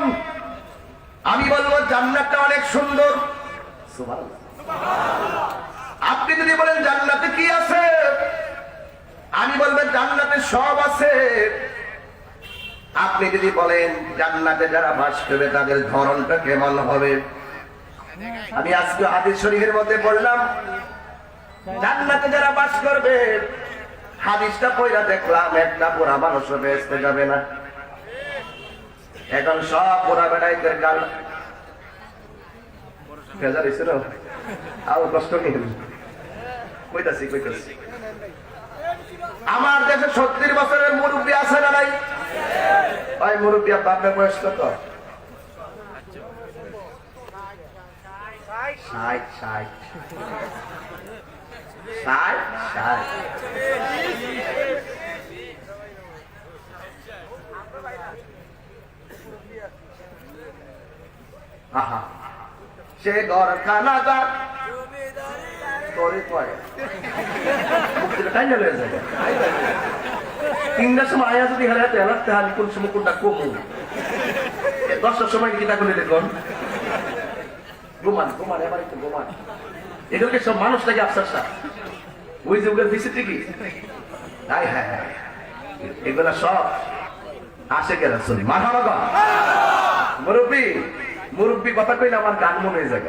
আমি বলবো জান্নাতটা অনেক সুন্দর সুবহানাল্লাহ আপনি যদি বলেন জান্নাতে কি আছে আমি বলবো জান্নাতে সব আছে আপনি যদি বলেন জান্নাতে যারা বাস করবে তাদের ধরনটা কেমন হবে আমি আজকে হাদিস শরীফের মধ্যে বললাম জান্নাতে যারা বাস করবে হাদিসটা পড়া দেখলাম একটা পুরা মানুষও বেহেশতে যাবে না এখন সব পুরা বেড়াইতে কাল ভেজা দিছে না আরো কষ্ট নেই কইতাছি আমার দেশে 70 বছরের মুরব্বী আছে না নাই ওই মুরব্বী আপনার বয়স কত 60 আহা সে ঘরখানা যা তোরে কয় মুক্তিটা টাইম হয়ে যায় 3টার সময় আয়া যদি হারাতে হারাতে হালি কোন সময় কোনটা কমু 10টার সময় কি তা করে দেখুন ঘুমান এবার একটু ঘুমান এগুলোকে সব মানুষটাকে আফসারটা ওই যে ওগুলোর ভিসিটি কি হ্যাঁ এগুলা সব আসে কে রাসূল মারহাবা মুরব্বী কথা কইলে আমার গান মনে হয়ে যায়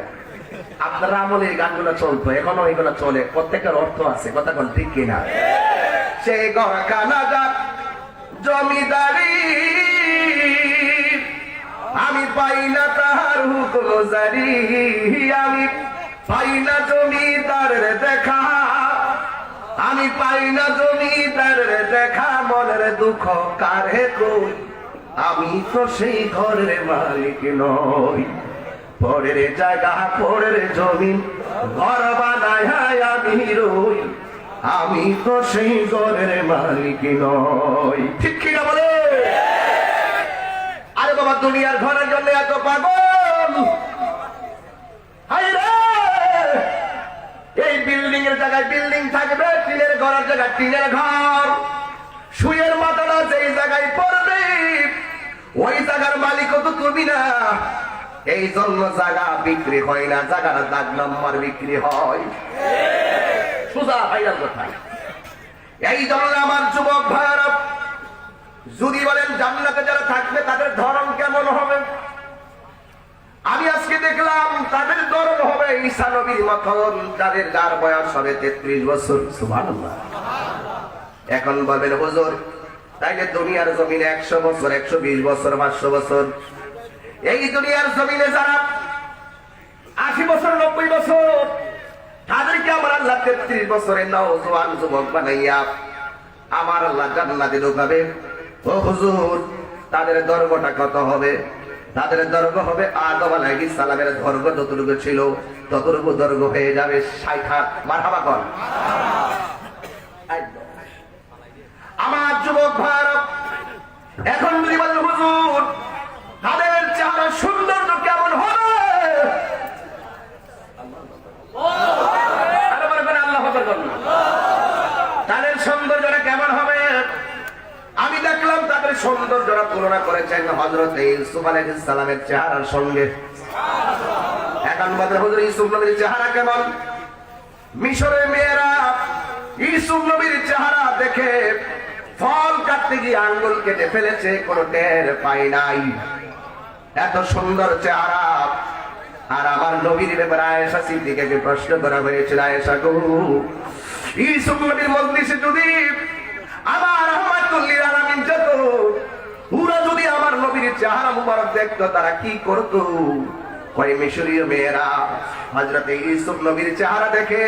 আপনার আমলে এই গানগুলো চলতো এখনো এগুলো চলে প্রত্যেকটার অর্থ আছে কথা কোন ঠিক কিনা সেই ঘরখানা যাক জমিদারি আমি পাই না তাহার হুকুম জারি আমি পাই না জমিদারের দেখা আমি পাই না জমিদারের দেখা মনের দুঃখ কারে কই আমি তো সেই ঘরের মালিক নই পরের জায়গা পরের জমিন ঘর বানায় আমি রই, আমি তো সেই ঘরের মালিক নই। ঠিক কিনা বলে? আরে বাবা, দুনিয়ার ঘরের জন্য এত পাগল? হায় রে, এই বিল্ডিং এর জায়গায় বিল্ডিং থাকবে, টিনের ঘরের জায়গায় টিনের ঘর, সুয়ের মাথাটা যেই জায়গায় পড়বে ওই জায়গার মালিক তো তুমি না। এই জন্য জায়গা বিক্রি হয় না, জায়গার দাগ নাম্বার বিক্রি হয়। সোজা ভাইরাল কথা। এই জন্য আমার যুবক ভাইরা, যদি বলেন জান্নাতে যারা থাকবে তাদের ধরন কেমন হবে, আমি আজকে দেখলাম তাদের ধরন হবে ঈসা নবীর মতন, যাদের যার বয়স হবে 33 বছর। সুবহানাল্লাহ। এখন বলবেন হুজুর, তাইলে দুনিয়ার জমিনে 100 বছর, 120 বছর, 500 বছর, এই দুনিয়ার জমিনে যারা 80 বছর, 90 বছর, তাদেরকে আমার আল্লাহ 33 বছরের নওজোয়ান যুবক বানাইয়া আমার আল্লাহ জান্নাতে ঢোকাবে। ও হুজুর, তাদের দৈর্ঘ্যটা কত হবে? তাদের দৈর্ঘ্য হবে আদম আলাইহিস সালামের দৈর্ঘ্য যতটুকু ছিল ততটুকু দৈর্ঘ্য হয়ে যাবে 60 হাত। মারহাবা কর। আমার যুবক ভাইরা, এখন যদি বলেন হুজুর তাদের চেহারা সৌন্দর্য কেমন হবে, তাদের সৌন্দর্যটা কেমন হবে? আমি দেখলাম তাদের সৌন্দর্যটা তুলনা করেছেন হযরত ইউসুফ আলাইহিস সালামের চেহারার সঙ্গে। এখন বলেন হুজুর ইউসুফ নবীর চেহারা কেমন? মিশরের মেয়েরা ইউসুফ নবীর চেহারা দেখে ফল কাটতে গিয়ে আঙ্গুল কেটে ফেলেছে, কোনো টের পাই নাই। এত সুন্দর চেহারা। আর আমার নবীর ব্যাপারে আয়েশা সিদ্দিকাকে প্রশ্ন করা হয়েছিল, আয়েশা গো, ইউসুফ নবীর মজলিসে যদি আমার রাহমাতুল লিল আলামিন যত পুরো যদি আমার নবীর চেহারা মুবারক দেখতো তারা কি করতো? কয় মিশরীয় মেয়েরা হযরত ইউসুফ নবীর চেহারা দেখে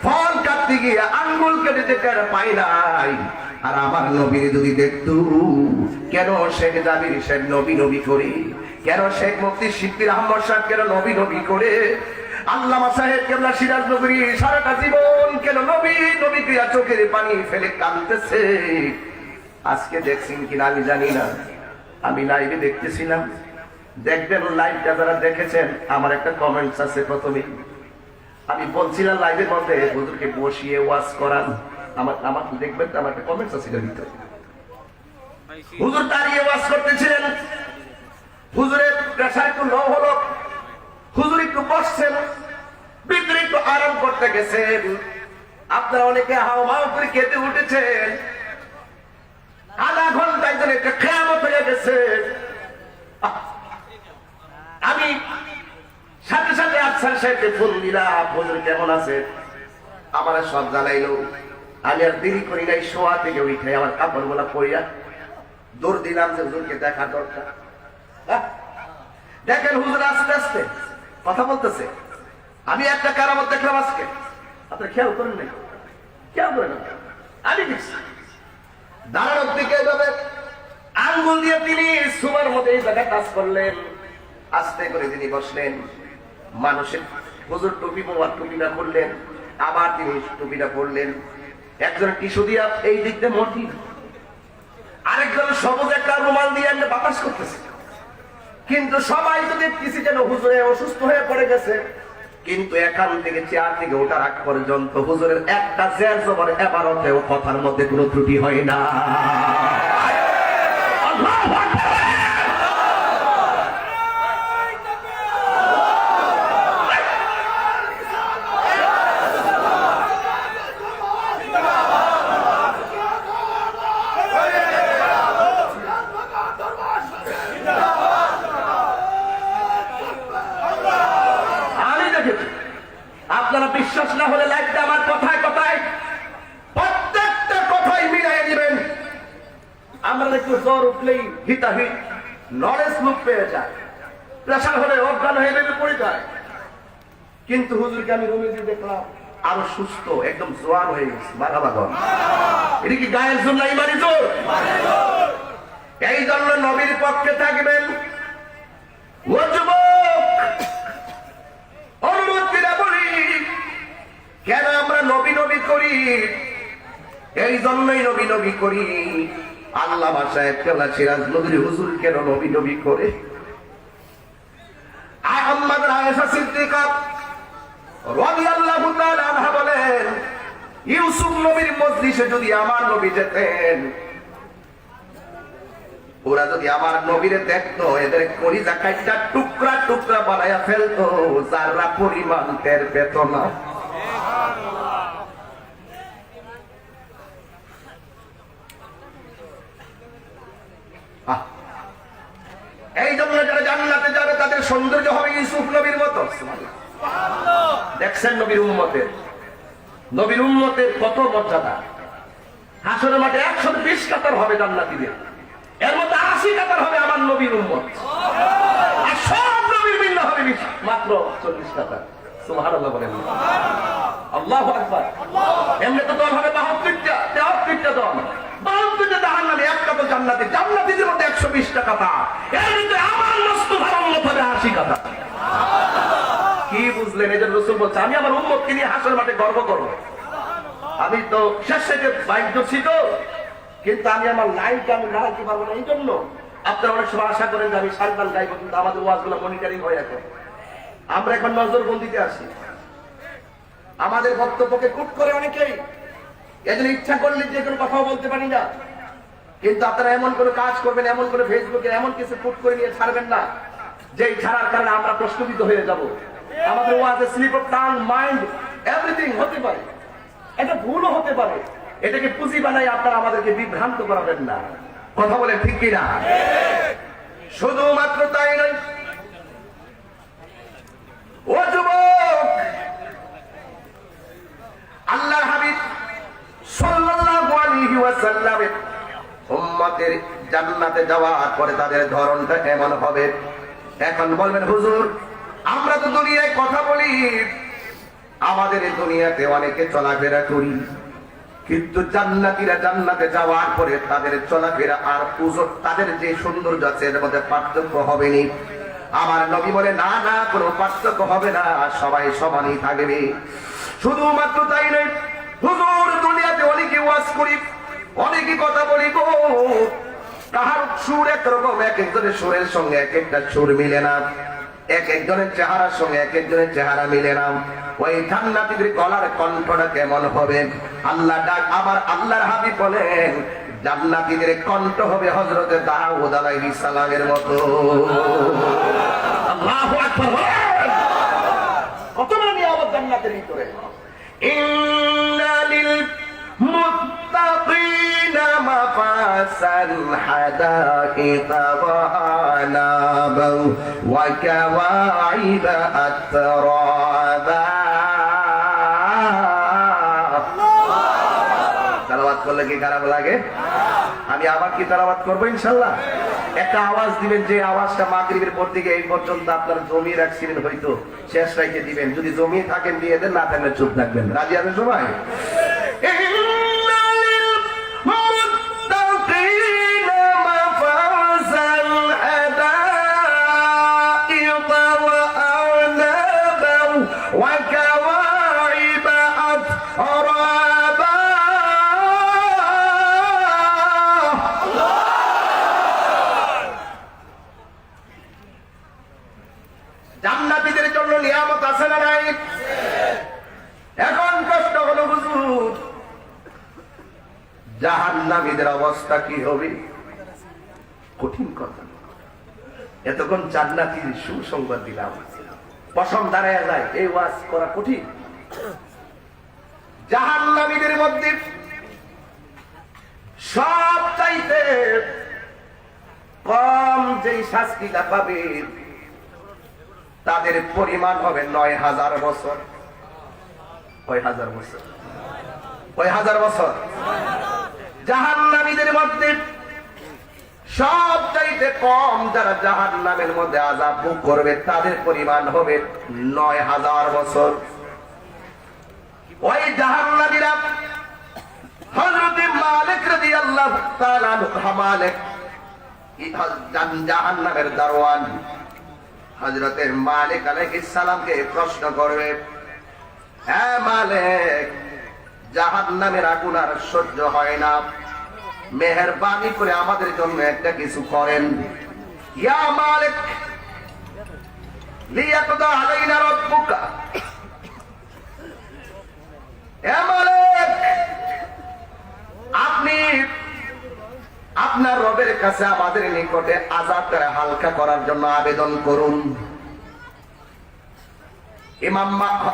ফল কাটতে গিয়ে আঙ্গুল কেটে টের পাই নাই। আর আমার নবীর যদি দেখতো, কেন শেখ জাবির শেখ নবী নবী করে, কেন শেখ মুফতি শিববির আহমদ সাহেব কেন নবী নবী করে, আল্লামা সাহেব কেবলা সিরাজ নগরী সারাটা জীবন কেন নবী নবী ক্রিয়া চোখের পানি ফেলে কাঁদতেছে? আজকে দেখছেন কিনা আমি জানি না, আমি লাইভে দেখতেছিলাম। দেখবেন লাইভটা যারা দেখেছেন, আমার একটা কমেন্টস আছে প্রথমে। আমি বলছিলাম লাইভের মধ্যে হুজুরকে বসিয়ে ওয়াজ করান, আমার দেখবেন আমার একটা কমেন্টস আছে এর ভিতরে। হুজুর দাঁড়িয়ে ওয়াজ করতেছিলেন, হুজুরের প্রেসার একটু লো হলো, হুজুর একটু বসছেন, ভিতরে একটু আরাম করতে গেছেন। আপনারা অনেকে হাওমাও করে কেঁদে উঠেছেন। আধা ঘন্টায় ধরে একটা কিয়ামত হয়ে গেছে। আমি সাথে সাথে আফসার সাহেবকে ফোন দিলাম, হুজুর কেমন আছে? আমার সব জানাইলো। আমি আর দেরি করি নাই, শোয়া থেকে উঠে আমার কাপড় গুলা পরিয়া দৌড় দিলাম যে হুজুরকে দেখা দরকার। দেখেন হুজুর আস্তে আস্তে কথা বলতেছে। আমি একটা কারামত দেখলাম আজকে, আপনারা খেয়াল করেন নাই? খেয়াল করেন? আমি দেখছি দাঁড়ানোর দিকে এভাবে আঙ্গুল দিয়ে তিনি সুমার মধ্যে এই জায়গায় টাচ করলেন, আস্তে করে তিনি বসলেন। মানুষের হুজুর টুপি মোবাইল টুপিটা করলেন, আবার তিনি টুপিটা পরলেন। একজন টিস্যু দিয়া এই দিক দিয়ে মটি, আরেকজন সবুজ একটা রুমাল দিয়ে বাতাস করতেছে। কিন্তু সবাই তো দেখতেছি যেন হুজুরে অসুস্থ হয়ে পড়ে গেছে। কিন্তু এখান থেকে চেয়ার থেকে ওঠার আগ পর্যন্ত হুজুরের একটা জের জবর এবারতেও কথার মধ্যে কোনো ত্রুটি হয় না। আপনারা বিশ্বাস না হলে লাইভটা আমার কথায় কথায় প্রত্যেকটা কথাই মিলাই দিবেন। আমরা একটু জ্বর উঠলেই হিতাহিত নলেজ লুপ পেয়ে যায়, প্রেশার হলে অজ্ঞান হয়ে নেমে পড়ে যায়। কিন্তু হুজুরকে আমি রুমে দিয়ে দেখলাম আরো সুস্থ, একদম জোয়ান হয়ে গেছে। মারাবাগন, এটা কি গায়ের জন্য ইমানি জোর? এই জন্য নবীর পক্ষে থাকবেন। ও যুবক, কেন আমরা নবী নবী করি? এই জন্যই নবী নবী করি। আল্লামা সাহেব কেবলা সিরাজ নবীর হুজুর কেন নবী নবী করে? আহমদ আয়েশা সিদ্দিকা রাদিয়াল্লাহু তাআলা আনহা বলেন, ইউসুফ নবীর মজলিসে যদি আমার নবী যেতেন, ওরা যদি আমার নবীরে দেখতো, এদের কলিজা কাইটা টুকরা টুকরা বানায়া ফেলতো, যারা পরিমাণ টের পেত না। এই জন্য যারা জান্নাতে যাবে তাদের সৌন্দর্য হবে ইউসুফ নবীর মতো। দেখছেন নবীর উম্মতের কত মর্যাদা। হাসরের মাঠে 120 কাতার হবে জান্নাতীদের, এর মধ্যে 80 কাতার হবে আমার নবীর উম্মত, আর সব নবীর মিল্লা হবে মাত্র 40 কাতার। সুবহানাল্লাহ বলেন, আল্লাহু আকবার। এমনি তো দল হবে 73টা দল, 72টা জাহান্নামে, একটা তো জান্নাতি। জান্নাতীদের মধ্যে 120টা কাতার, এর মধ্যে আমার মুস্তাফার উম্মত হবে 80 কাতার। কি বুঝলেন? এই জন্য রাসূল বলছে, আমি আমার উম্মতকে নিয়ে হাসরের মাঠে গর্ব করব। আমি তো শেষ থেকে বাইক ধরছি তো, কিন্তু আমি আমার লাইনকে আমি নাড়াতে পারবো না। এই জন্য আপনারা অনেক সময় আশা করেন যে আমি সারদান গাইব, কিন্তু আমাদের ওয়াজগুলো মনিটরিং হয়ে এখন আমরা এখন নজরবন্দিতে আসি। আমাদের বক্তব্যকে কুট করে অনেকেই, এজন্য ইচ্ছা করলে যে কোনো কথাও বলতে পারি না। কিন্তু আপনারা এমন কোনো কাজ করবেন, এমন কোনো ফেসবুকে এমন কিছু কুট করে নিয়ে ছাড়বেন না, যেই ছাড়ার কারণে আমরা প্রশ্নবিদ্ধ হয়ে যাব। আমাদের ওয়াজে slip of tongue, mind, everything হতে পারে, এটা ভুলও হতে পারে। এটাকে পুঁজি বানাই আপনারা আমাদেরকে বিভ্রান্ত করাবেন না। কথা বলে ঠিক কিনা? শুধুমাত্র তাই নয়, ও যুবক, আল্লাহর হাবিব সাল্লাল্লাহু আলাইহি ওয়াসাল্লামের উম্মতের জান্নাতে যাওয়ার পরে তাদের ধরনটা এমন হবে। এখন বলবেন, হুজুর আমরা তো দুনিয়ায় কথা বলি, আমাদের এই দুনিয়াতে অনেকে চলাফেরা করি, কিন্তু জান্নাতীরা জান্নাতে যাওয়ার পরে তাদের চলাফেরা আর উজর, তাদের যে সৌন্দর্য আছে এর মধ্যে পার্থক্য হবে না। আমার নবী বলে, না না, কোনো পার্থক্য হবে না, সবাই সমানই থাকবে। শুধুমাত্র তাই নয়, হুজুর দুনিয়াতে অনেকে ওয়াজ করি, অনেকে কথা বলি গো, কাহার সুর একরকম, এক একজনের সুরের সঙ্গে এক একটা সুর মিলে না, এক একজনের চেহারার সঙ্গে এক একজনের চেহারা মিলে না। ওই জান্নাতীদের গলার কণ্ঠটা কেমন হবে? আল্লাহ ডাক, আবার আল্লাহর হাবিব বলেন, জান্নাতীদের কণ্ঠ হবে হযরতে দাউদ আলাইহিস সালামের মতো। আল্লাহু আকবার। কত বড় নিয়ামত জান্নাতের ভিতরে। ইন্না লিল মুত্তাকিনা মাফাসান হাদাইকা ওয়া আনাবা ওয়া কাওয়াইবা আতরাবা। তেলাওয়াত করলে কি খারাপ লাগে? আমি আবার কি তেলাওয়াত করবো ইনশাআল্লাহ? একটা আওয়াজ দিবেন, যে আওয়াজটা মাগরিবের পর থেকে এই পর্যন্ত আপনার জমিয়ে রাখছিলেন, হয়তো শেষ রাইতে দিবেন। যদি জমিয়ে থাকেন দিয়ে দেন, না থাকলে চুপ থাকবেন। রাজি আছেন সবাই? জান্নাতীদের জন্য নিয়ামত আছে না নাই? এখন কষ্ট হলো, হুজুর জাহান্নামীদের অবস্থা কি হবে? কঠিন কথা। এতক্ষণ জান্নাতীর সুসংবাদ দিলাম, পশম দাঁড়ায় যায়, এই ওয়াজ করা কঠিন। জাহান্নামীদের মধ্যে সব চাইতে কম যেই শাস্তিটা পাবে তাদের পরিমাণ হবে ৯,০০০ বছর। ৯,০০০ বছর, ৯,০০০ বছর। জাহান্নামীদের মধ্যে সব চাইতে কম যারা জাহান্নামের মধ্যে আযাব ভোগ করবে তাদের পরিমাণ হবে ৯,০০০ বছর। ওই জাহান্নামীরা হযরত মালিক রাদিয়াল্লাহু তাআলা মালিক, জাহান্নামের দারওয়ান হযরতে মালিক আলাইহিস সালামকে প্রশ্ন করবে, মালিক, জাহান্নামের আগুন আর সহ্য হয় না, মেহেরবানি করে আমাদের জন্য একটা কিছু করেন। ইয়া মালিক লিয়াকদা আলাইনা রাব্বুকা, হে মালিক আপনি আপনার রবের কাছে আমাদের নিকটে আযাবটা হালকা করার জন্য আবেদন করুন। ইমাম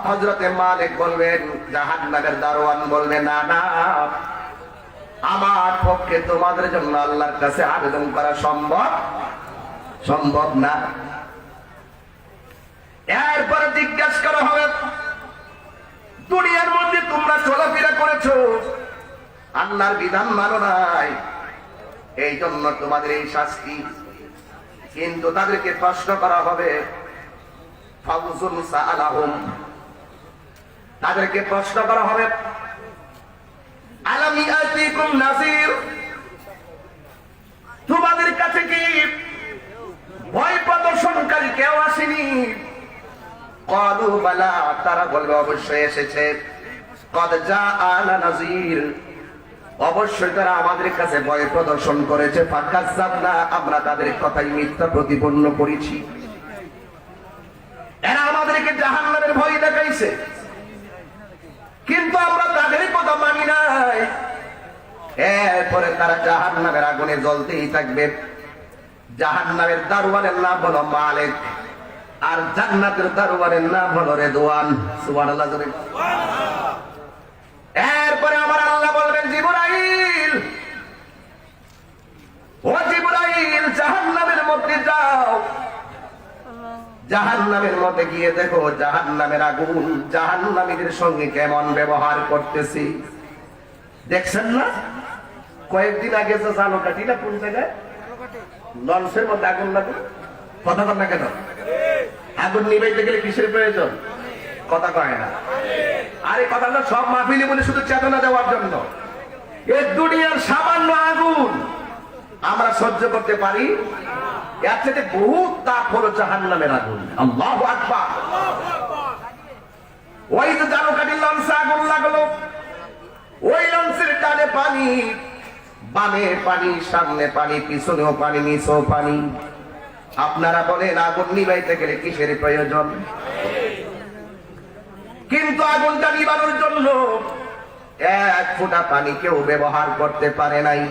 হযরতে মালিক বলবেন, জাহান্নামের দারোয়ান বলবে, না না, আমার পক্ষে তোমাদের জন্য আল্লাহর কাছে আবেদন করা সম্ভব না। এরপরে জিজ্ঞাসা করা হবে, দুনিয়ার মধ্যে তোমরা চলাফেরা করেছো, আল্লাহর বিধান মানো নাই, এই জন্য তোমাদের এই শাস্তি। কিন্তু তাদেরকে প্রশ্ন করা হবে, ফাউজুন সাআলাহুম, তাদেরকে প্রশ্ন করা হবে, আলাম ইয়াতিকুম নাযীর, তোমাদের কাছে কি ভয় প্রদর্শনকারী কেউ আসেনি? ক্বালু বালা, তারা বলবে অবশ্যই এসেছে। ক্বাদ জাআনা নাযীর, অবশ্যই তারা আমাদের কাছে ভয় প্রদর্শন করেছে। ফাকাজ্জাবনা, আমরা তাদের কথাই মিথ্যা প্রতিপন্ন করেছি। এরা আমাদেরকে জাহান্নামের ভয় দেখাইছে, কিন্তু আমরা তাদের কথা মানি নাই। এরপরে তারা জাহান্নামের আগুনে জ্বলতেই থাকবে। জাহান্নামের দারোয়ানের নাম হলো মালিক, আর জান্নাতের দারোয়ানের নাম হলো রেদওয়ান। সুবহানাল্লাহ। এরপরে আমার আল্লাহ বলবেন, জিবরাইল, ও জিবরাইল, জাহান্নামের মধ্যে যাও, জাহান্নামের মধ্যে গিয়ে দেখো জাহান্নামের আগুন জাহান্নামীদের সঙ্গে কেমন ব্যবহার করতেছি। দেখছেন না, কয়েকদিন আগে যে জানো কাটি না কোন জায়গায় লঞ্চের মধ্যে আগুন লাগে, কথা বল না কেন? আগুন নিবাইতে গেলে কিসের প্রয়োজন? কথা কয় না। আরে কথা না, সব মাহফিলে বলে শুধু চেতনা দেওয়ার জন্য। এই দুনিয়ার সামান্য আগুন আমরা সহ্য করতে পারি, এর সাথে বহুত তাপ হলো জাহান্নামের আগুন। আল্লাহু আকবার। ওই যে জানো কাটি লঞ্চে আগুন লাগলো, ওই লঞ্চের ডানে পানি, বামে পানি, সামনে পানি, পিছনেও পানি, নিচেও পানি। আপনারা বলেন আগুন নিভাইতে গেলে কিসের প্রয়োজন? কিন্তু আগুনটা নিবানোর জন্য এক ফোঁটা পানি কেউ ব্যবহার করতে পারে নাই।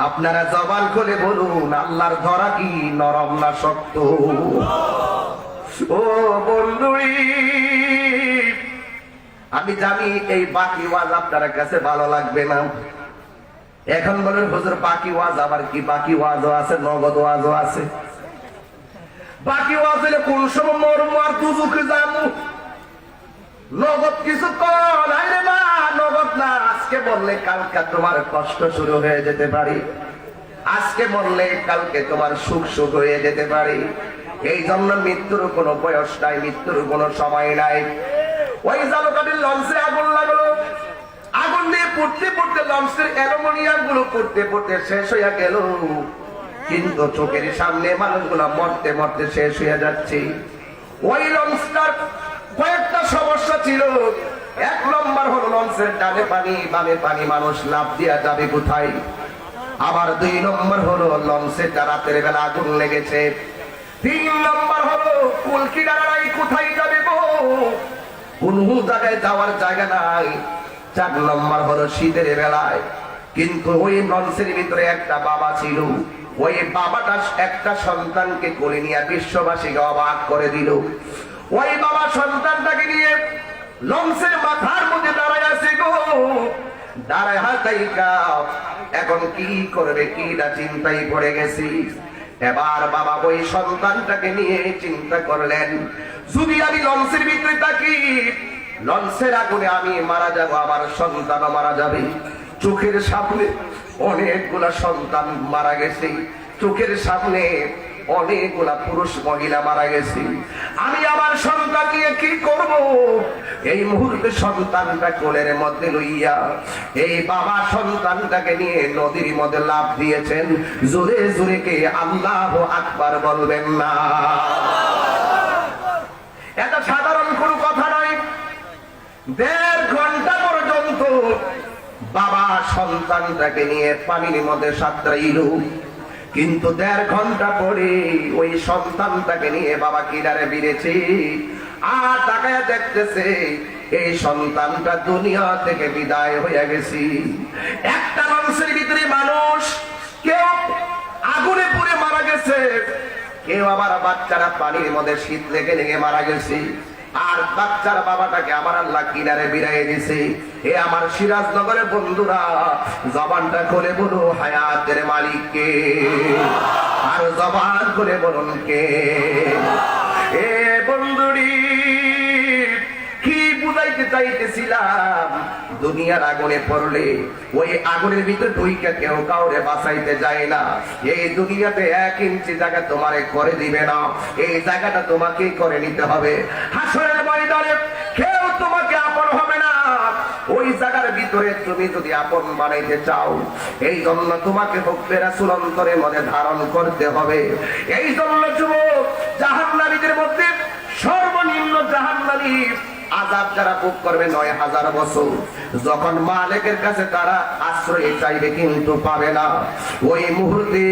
আপনারা জবান খুলে বলুন, আল্লাহর ধরা কি নরম না শক্ত? ও বন্ধুরি, আমি জানি এই বাকি ওয়াজ আপনার কাছে ভালো লাগবে না। এখন বলেন হুজুর বাকি ওয়াজ আবার কি? বাকি ওয়াজও আছে, নগদ ওয়াজও আছে। বাকি ওয়াজ হলে কোন সময় মরমু আর দুজুকে যাবো, নগদ কিছু কর। আরে না, নগদ না। আজকে বললে কালকে তোমার কষ্ট শুরু হয়ে যেতে পারে, আজকে বললে কালকে তোমার সুখ সুখ হয়ে যেতে পারে। এই জন্য মৃত্যুর কোনো বয়স নাই, মৃত্যুর কোনো সময় নাই। ওই জালকাটির লঞ্চে আগুন লাগলো, আগুন দিয়ে পড়তে পড়তে লঞ্চের অ্যালুমিনিয়াম গুলো পড়তে পড়তে শেষ হইয়া গেল। কিন্তু চোখের সামনে মানুষগুলো মরতে মরতে শেষ হয়ে যাচ্ছে। ওই লঞ্চটার কয়েকটা সমস্যা ছিল। এক নম্বর হলো লঞ্চের ডানে পানি, বামে পানি, মানুষ লাফ দিয়া যাবে কোথায়? আবার দুই নম্বর হলো লঞ্চের রাতের বেলা আগুন লেগেছে। তিন নম্বর হলো কুলকিনারাই কোথায় যাবে গো, কোন জায়গায় যাওয়ার জায়গা নাই। চার নম্বর হলো শীতের বেলায়। কিন্তু ওই লঞ্চের ভিতরে একটা বাবা ছিল, ওই বাবাটা একটা সন্তানকে কোলে নিয়ে বিশ্ববাসীকে অবাক করে দিল। ওই বাবা সন্তানটাকে নিয়ে লঞ্চের মাথার মধ্যে দাঁড়ায় আছে গো, দাঁড়ায় হাতাই কাপ। এখন কি করবে কি না চিন্তায় পড়ে গেছি। এবার বাবা ওই সন্তানটাকে নিয়ে চিন্তা করলেন, যদি আমি লঞ্চের ভিতরে থাকি, লঞ্চের আগুনে আমি মারা যাব, আমার সন্তানও মারা যাবে। চোখের সামনে অনেকগুলা সন্তান মারা গেছে, চোখের সামনে অনেকগুলা পুরুষ মহিলা মারা গেছে। আমি আমার সন্তান নিয়ে কি করব? এই মুহূর্তে সন্তানটা কোলের মধ্যে লইয়া এই বাবা সন্তানটাকে নিয়ে নদীর মধ্যে লাফ দিয়েছেন। জোরে জোরে কে আল্লাহু আকবার বলবেন না? এটা সাধারণ কোনো কথা নয়। 1.5 ঘন্টা পর্যন্ত বাবা সন্তানটাকে নিয়ে পানির মধ্যে সাঁতরাইল, কিন্তু 1.5 ঘন্টা পরে ওই সন্তানটাকে নিয়ে বাবা কিনারে বেরিয়েছে। আর তাকায় দেখতেছে এই সন্তানটা দুনিয়া থেকে বিদায় হয়ে গেছে। একটা মানুষের ভিতরে মানুষ কেউ আগুনে পুড়ে মারা গেছে, কেউ আবার বাচ্চারা পানির মধ্যে শীত লেগে লেগে মারা গেছে। আর বাচ্চার বাবাটাকে আমার আল্লাহ কিনারে বিরাই দিছে। এ আমার সিরাজনগরের বন্ধুরা, জবানটা খুলে বলো হায়াতের মালিককে, আর জবান খুলে বলুন কে। এ বন্ধুরি, কি বুঝাইতে চাইতেছিলাম, দুনিয়ার আগুনে পড়লে ওই আগুনের ভিতরে ঢুইকা কেউ কাউরে বাঁচাইতে যায় না। এই দুনিয়াতে 1 ইঞ্চি জায়গা তোমারে করে দিবে না, এই জায়গাটা তোমাকেই করে নিতে হবে। হাসরের ময়দানে কেউ তোমাকে আপন হবে না। ওই জায়গার ভিতরে তুমি যদি আপন বানাইতে চাও, এই জন্য তোমাকে হকবে রাসূল অন্তরের মধ্যে ধারণ করতে হবে। এই জন্য যুবক, জাহান্নামীদের মধ্যে সর্বনিম্ন জাহান্নামী আযাব যারা ভোগ করবে 9000 বছর, যখন মালিকের কাছে তারা আশ্রয় চাইবে কিন্তু পাবে না, ওই মুহূর্তে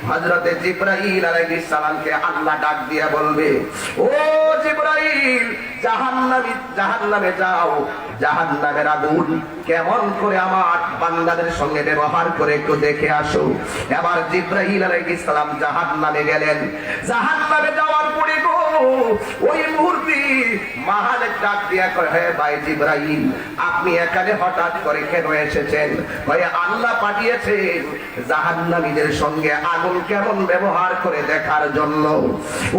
হযরতে জিবরাইল আলাইহিস সালামকে আল্লাহ ডাক দিয়ে বলবে, ও জিবরাইল, জাহান্নামে যাও, জাহান্নামের আগুন কেমন করে আমার বান্দাদের সঙ্গে ব্যবহার করে একটু দেখে আসো। এবার জিবরাইল আলাইহিস সালাম জাহান্নামে গেলেন। জাহান্নামে যাওয়ার পরে গো, ওই মুহূর্তে মালিক ডাক দিয়া কয়, হে ভাই জিবরাইল, আপনি এখানে হঠাৎ করে কেন এসেছেন? কয়, আল্লাহ পাঠিয়েছেন জাহান্নামীদের সঙ্গে আগুন কেমন ব্যবহার করে দেখার জন্য।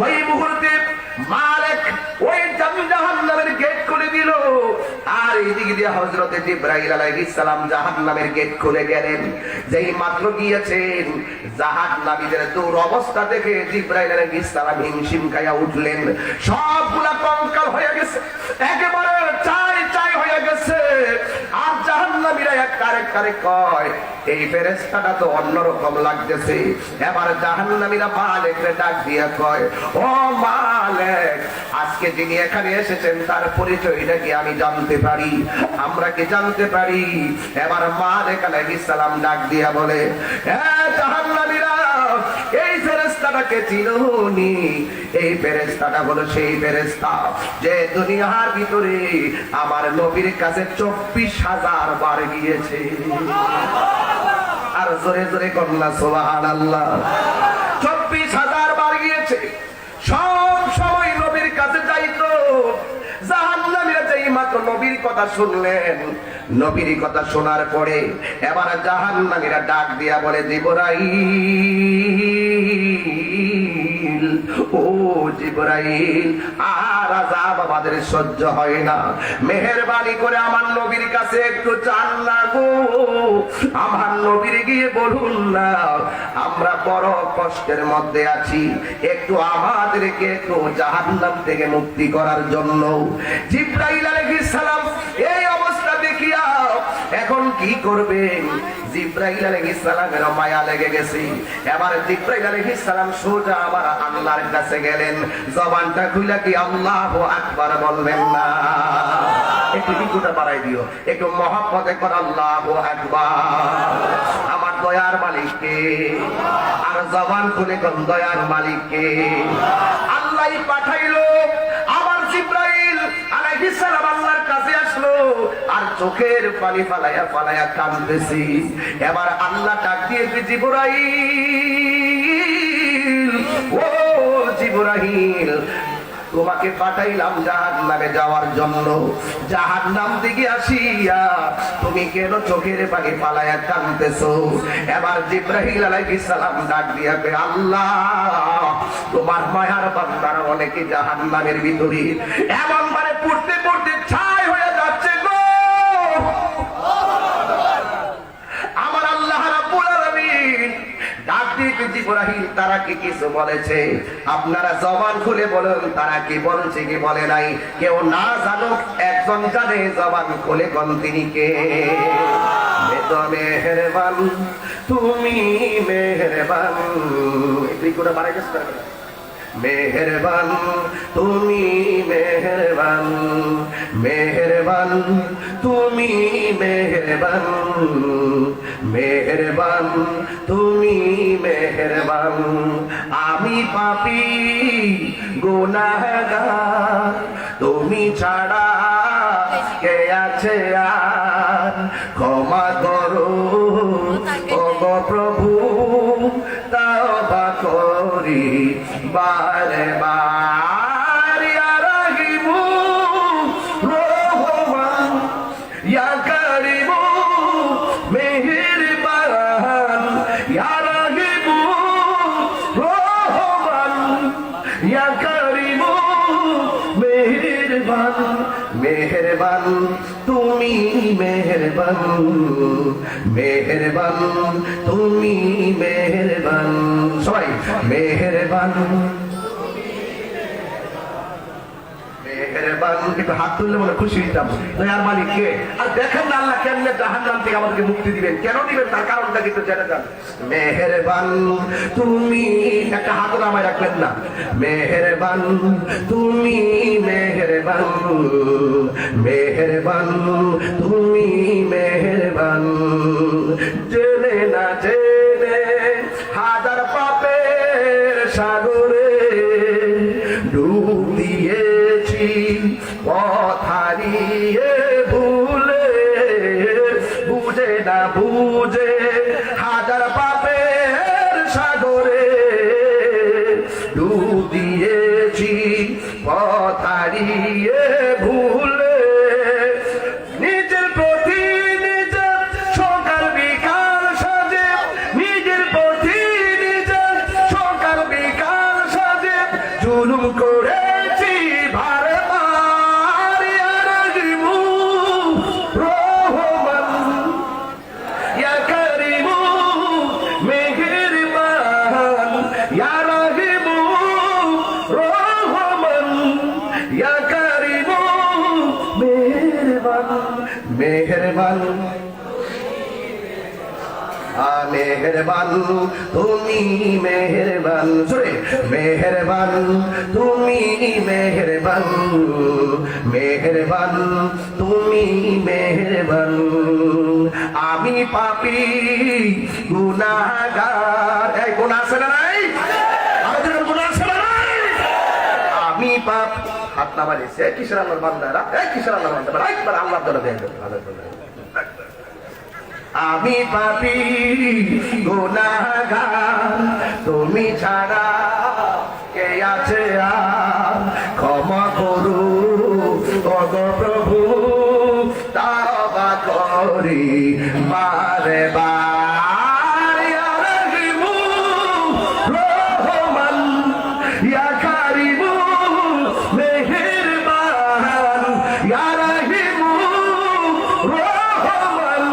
ওই মুহূর্তে মালিক ওই জাহান্নামের গেট খুলে দিল, আর এইদিকে দিয়ে হযরতে জিবরাইল আলাইহিস সালাম জাহান্নামের গেট খুলে গেলেন। যেই মাত্র গিয়েছেন, জাহান্নামীদের দূর অবস্থা দেখে জিবরাইল আলাইহিস সালাম হিমশিম খাইয়া উঠলেন। সবগুলা কঙ্কাল হয়ে গেছে, একেবারে চাই হয়ে গেছে। আর জাহান্নামীরা এক কয়, এই ফেরেশতাটা তো অন্যরকম লাগতেছে। এবার জাহান্নামীরা মালিককে ডাক দিয়া কয়, ও মালিক, আজকে যিনি এখানে এসেছেন তার পরিচয়টা কি আমি জানতে পারি? আমরা কি জানতে পারি? এবার মালিক আলাইহিস সালাম ডাক দিয়া বলে, হ্যাঁ জাহান্নামীরা, এই ফেরেশতাটাকে চিনোনি? এই ফেরেশতাটা হলো সেই ফেরেশতা যে দুনিয়ার ভিতরে আমার নবীর কাছে 24,000 বার গিয়েছে। আর জোরে জোরে কন্যা সুবহানাল্লাহ, 24,000 বার গিয়েছে। সব সময় নবীর কাছে যাইতো। জাহান্নামীরা যেই মাত্র নবীর কথা শুনলেন, নবীর কথা শোনার পরে এবার জাহান্নামীরা ডাক দিয়া বলে, জিবরাইল, ও জিবরাইল, আর আযাব আমাদের সহ্য হয় না, মেহেরবানি করে আমার নবীর কাছে একটু চান না গো, আমার নবীর গিয়ে বলুন না আমরা বড় কষ্টের মধ্যে আছি, একটু আমাদেরকে একটু জাহান্নাম থেকে মুক্তি করার জন্য। জিবরাইল আলাইহিস সালাম এই অবস্থা দেখিয়া এখন কি করবেন? জিবরাইল আলাইহিস সালামের মায়া লেগে গেছে। এবার জিবরাইল আলাইহিস সালাম সোজা আবার আল্লাহর কাছে গেলেন। জবানটা খুলে কি আল্লাহু আকবার বলবেন না? একটু হিকুটা বাড়াই দিও, একটু মহব্বতে কর আল্লাহু আকবার। আমার দয়ার মালিককে, আর জবান খুলে কোন দয়ার মালিককে। আল্লাহই পাঠাইলো। আবার জিবরাইল আলাইহিস সালাম আল্লাহর কাছে আসলো, আর চোখের পানি ফালাইয়া ফালাইয়া কাঁদতেছি। এবার আল্লাহ ডাক দিয়ে, জিবরাইল, ও জিবরাইল, তোমাকে পাঠাইলাম জাহান্নামে যাওয়ার জন্য। জাহান্নাম থেকে আসিয়া তুমি কেন চোখের পানি ফালাইয়া কাঁদতেছো? এবার জিবরাইল আলাইহিস সালাম ডাক দিয়া কয়, আল্লাহ, তোমার মায়ার বান্দারা অনেকে জাহান্নামের ভিতরে এমন মানে পড়তে পড়তে ছাই হয়ে যাচ্ছে গো। আমার আল্লাহ রাব্বুল আলামিন ডাক দিয়ে জিবরাইল, তারা কি কিছু বলেছে? আপনারা জবান খুলে বলুন, তারা কি বলছে কি বলে নাই? কেউ না জানুক, একজন জানে, জবান খুলে কোন তিনি কে? মেহেরবান, তুমি মেহেরবান। একটু করে বাড়াই গেছে, মেহেরবান তুমি মেহেরবান, মেহেরবান তুমি মেহেরবান, মেহেরবান তুমি মেহেরবান। আমি পাপী গুনাহগার, তুমি ছাড়া কে আছে আর, ক্ষমা করো ওগো প্রভু, তওবা করি বারে বার। ইয়া রাহিমু রহমান, ইয়া কারিমু মেহেরবান, ইয়া রাহিমু রহমান, ইয়া কারিমু মেহেরবান, মেহেরবান তুমি মেহেরবান, মেহেরবান তুমি মেহেরবান। সবাই মেহেরবান, মেহেরবান। একটু হাত তুললে মনে খুশি হইতাম। দয়ার মালিক কে? আর দেখেন না আল্লাহ কেমনে জাহান্নাম থেকে আমাদেরকে মুক্তি দিবেন। কেন দিবেন তার কারণটা কিন্তু জেনে যান। মেহেরবান তুমি, একটা হাত নামায় রাখলেন না। মেহেরবান তুমি মেহেরবান, মেহেরবান তুমি মেহেরবান। জেনে না জেনে হাজার পাপের সাগরে ডুব দিয়েছি, পথ হারিয়ে ভুলে, বুঝে না বুঝে হাজার পাপের সাগরে ডুব দিয়েছি, পথ হারিয়ে ভুলে। নিজের প্রতি নিজের সকাল বিকাল সাজে, নিজের প্রতি নিজের সকাল বিকাল সাজে জুলুম করেছি ভারে বার। ইয়া রাহিমু রহমান, ইয়া কারিমু মেহেরবান, ইয়া রাহিমু রহমান, ইয়া কারিমু মেহেরবান, মেহেরবান মেহেরবান তুমি মেহেরবান। জোরে মেহেরবান তুমি মেহেরবান, মেহেরবান তুমি মেহেরবান। আমি পাপী গুনাহগার, এই গুনাহ আছে না নাই? আমাদের গুনাহ আছে না নাই? আমি পাপ, হাত নামাইছে কিসের আল্লাহর বান্দারা, এই কিসের আল্লাহর বান্দারা, একবার আল্লাহর দলে দেন। আমি পাপী গুনাহগার, তুমি ছাড়া কে আছে আর, ক্ষমা করো ওগো প্রভু, তওবা করি বারে বার। ইয়া রাহিমু রহমান, ইয়া কারিমু মেহেরবান, ইয়া রাহিমু রহমান,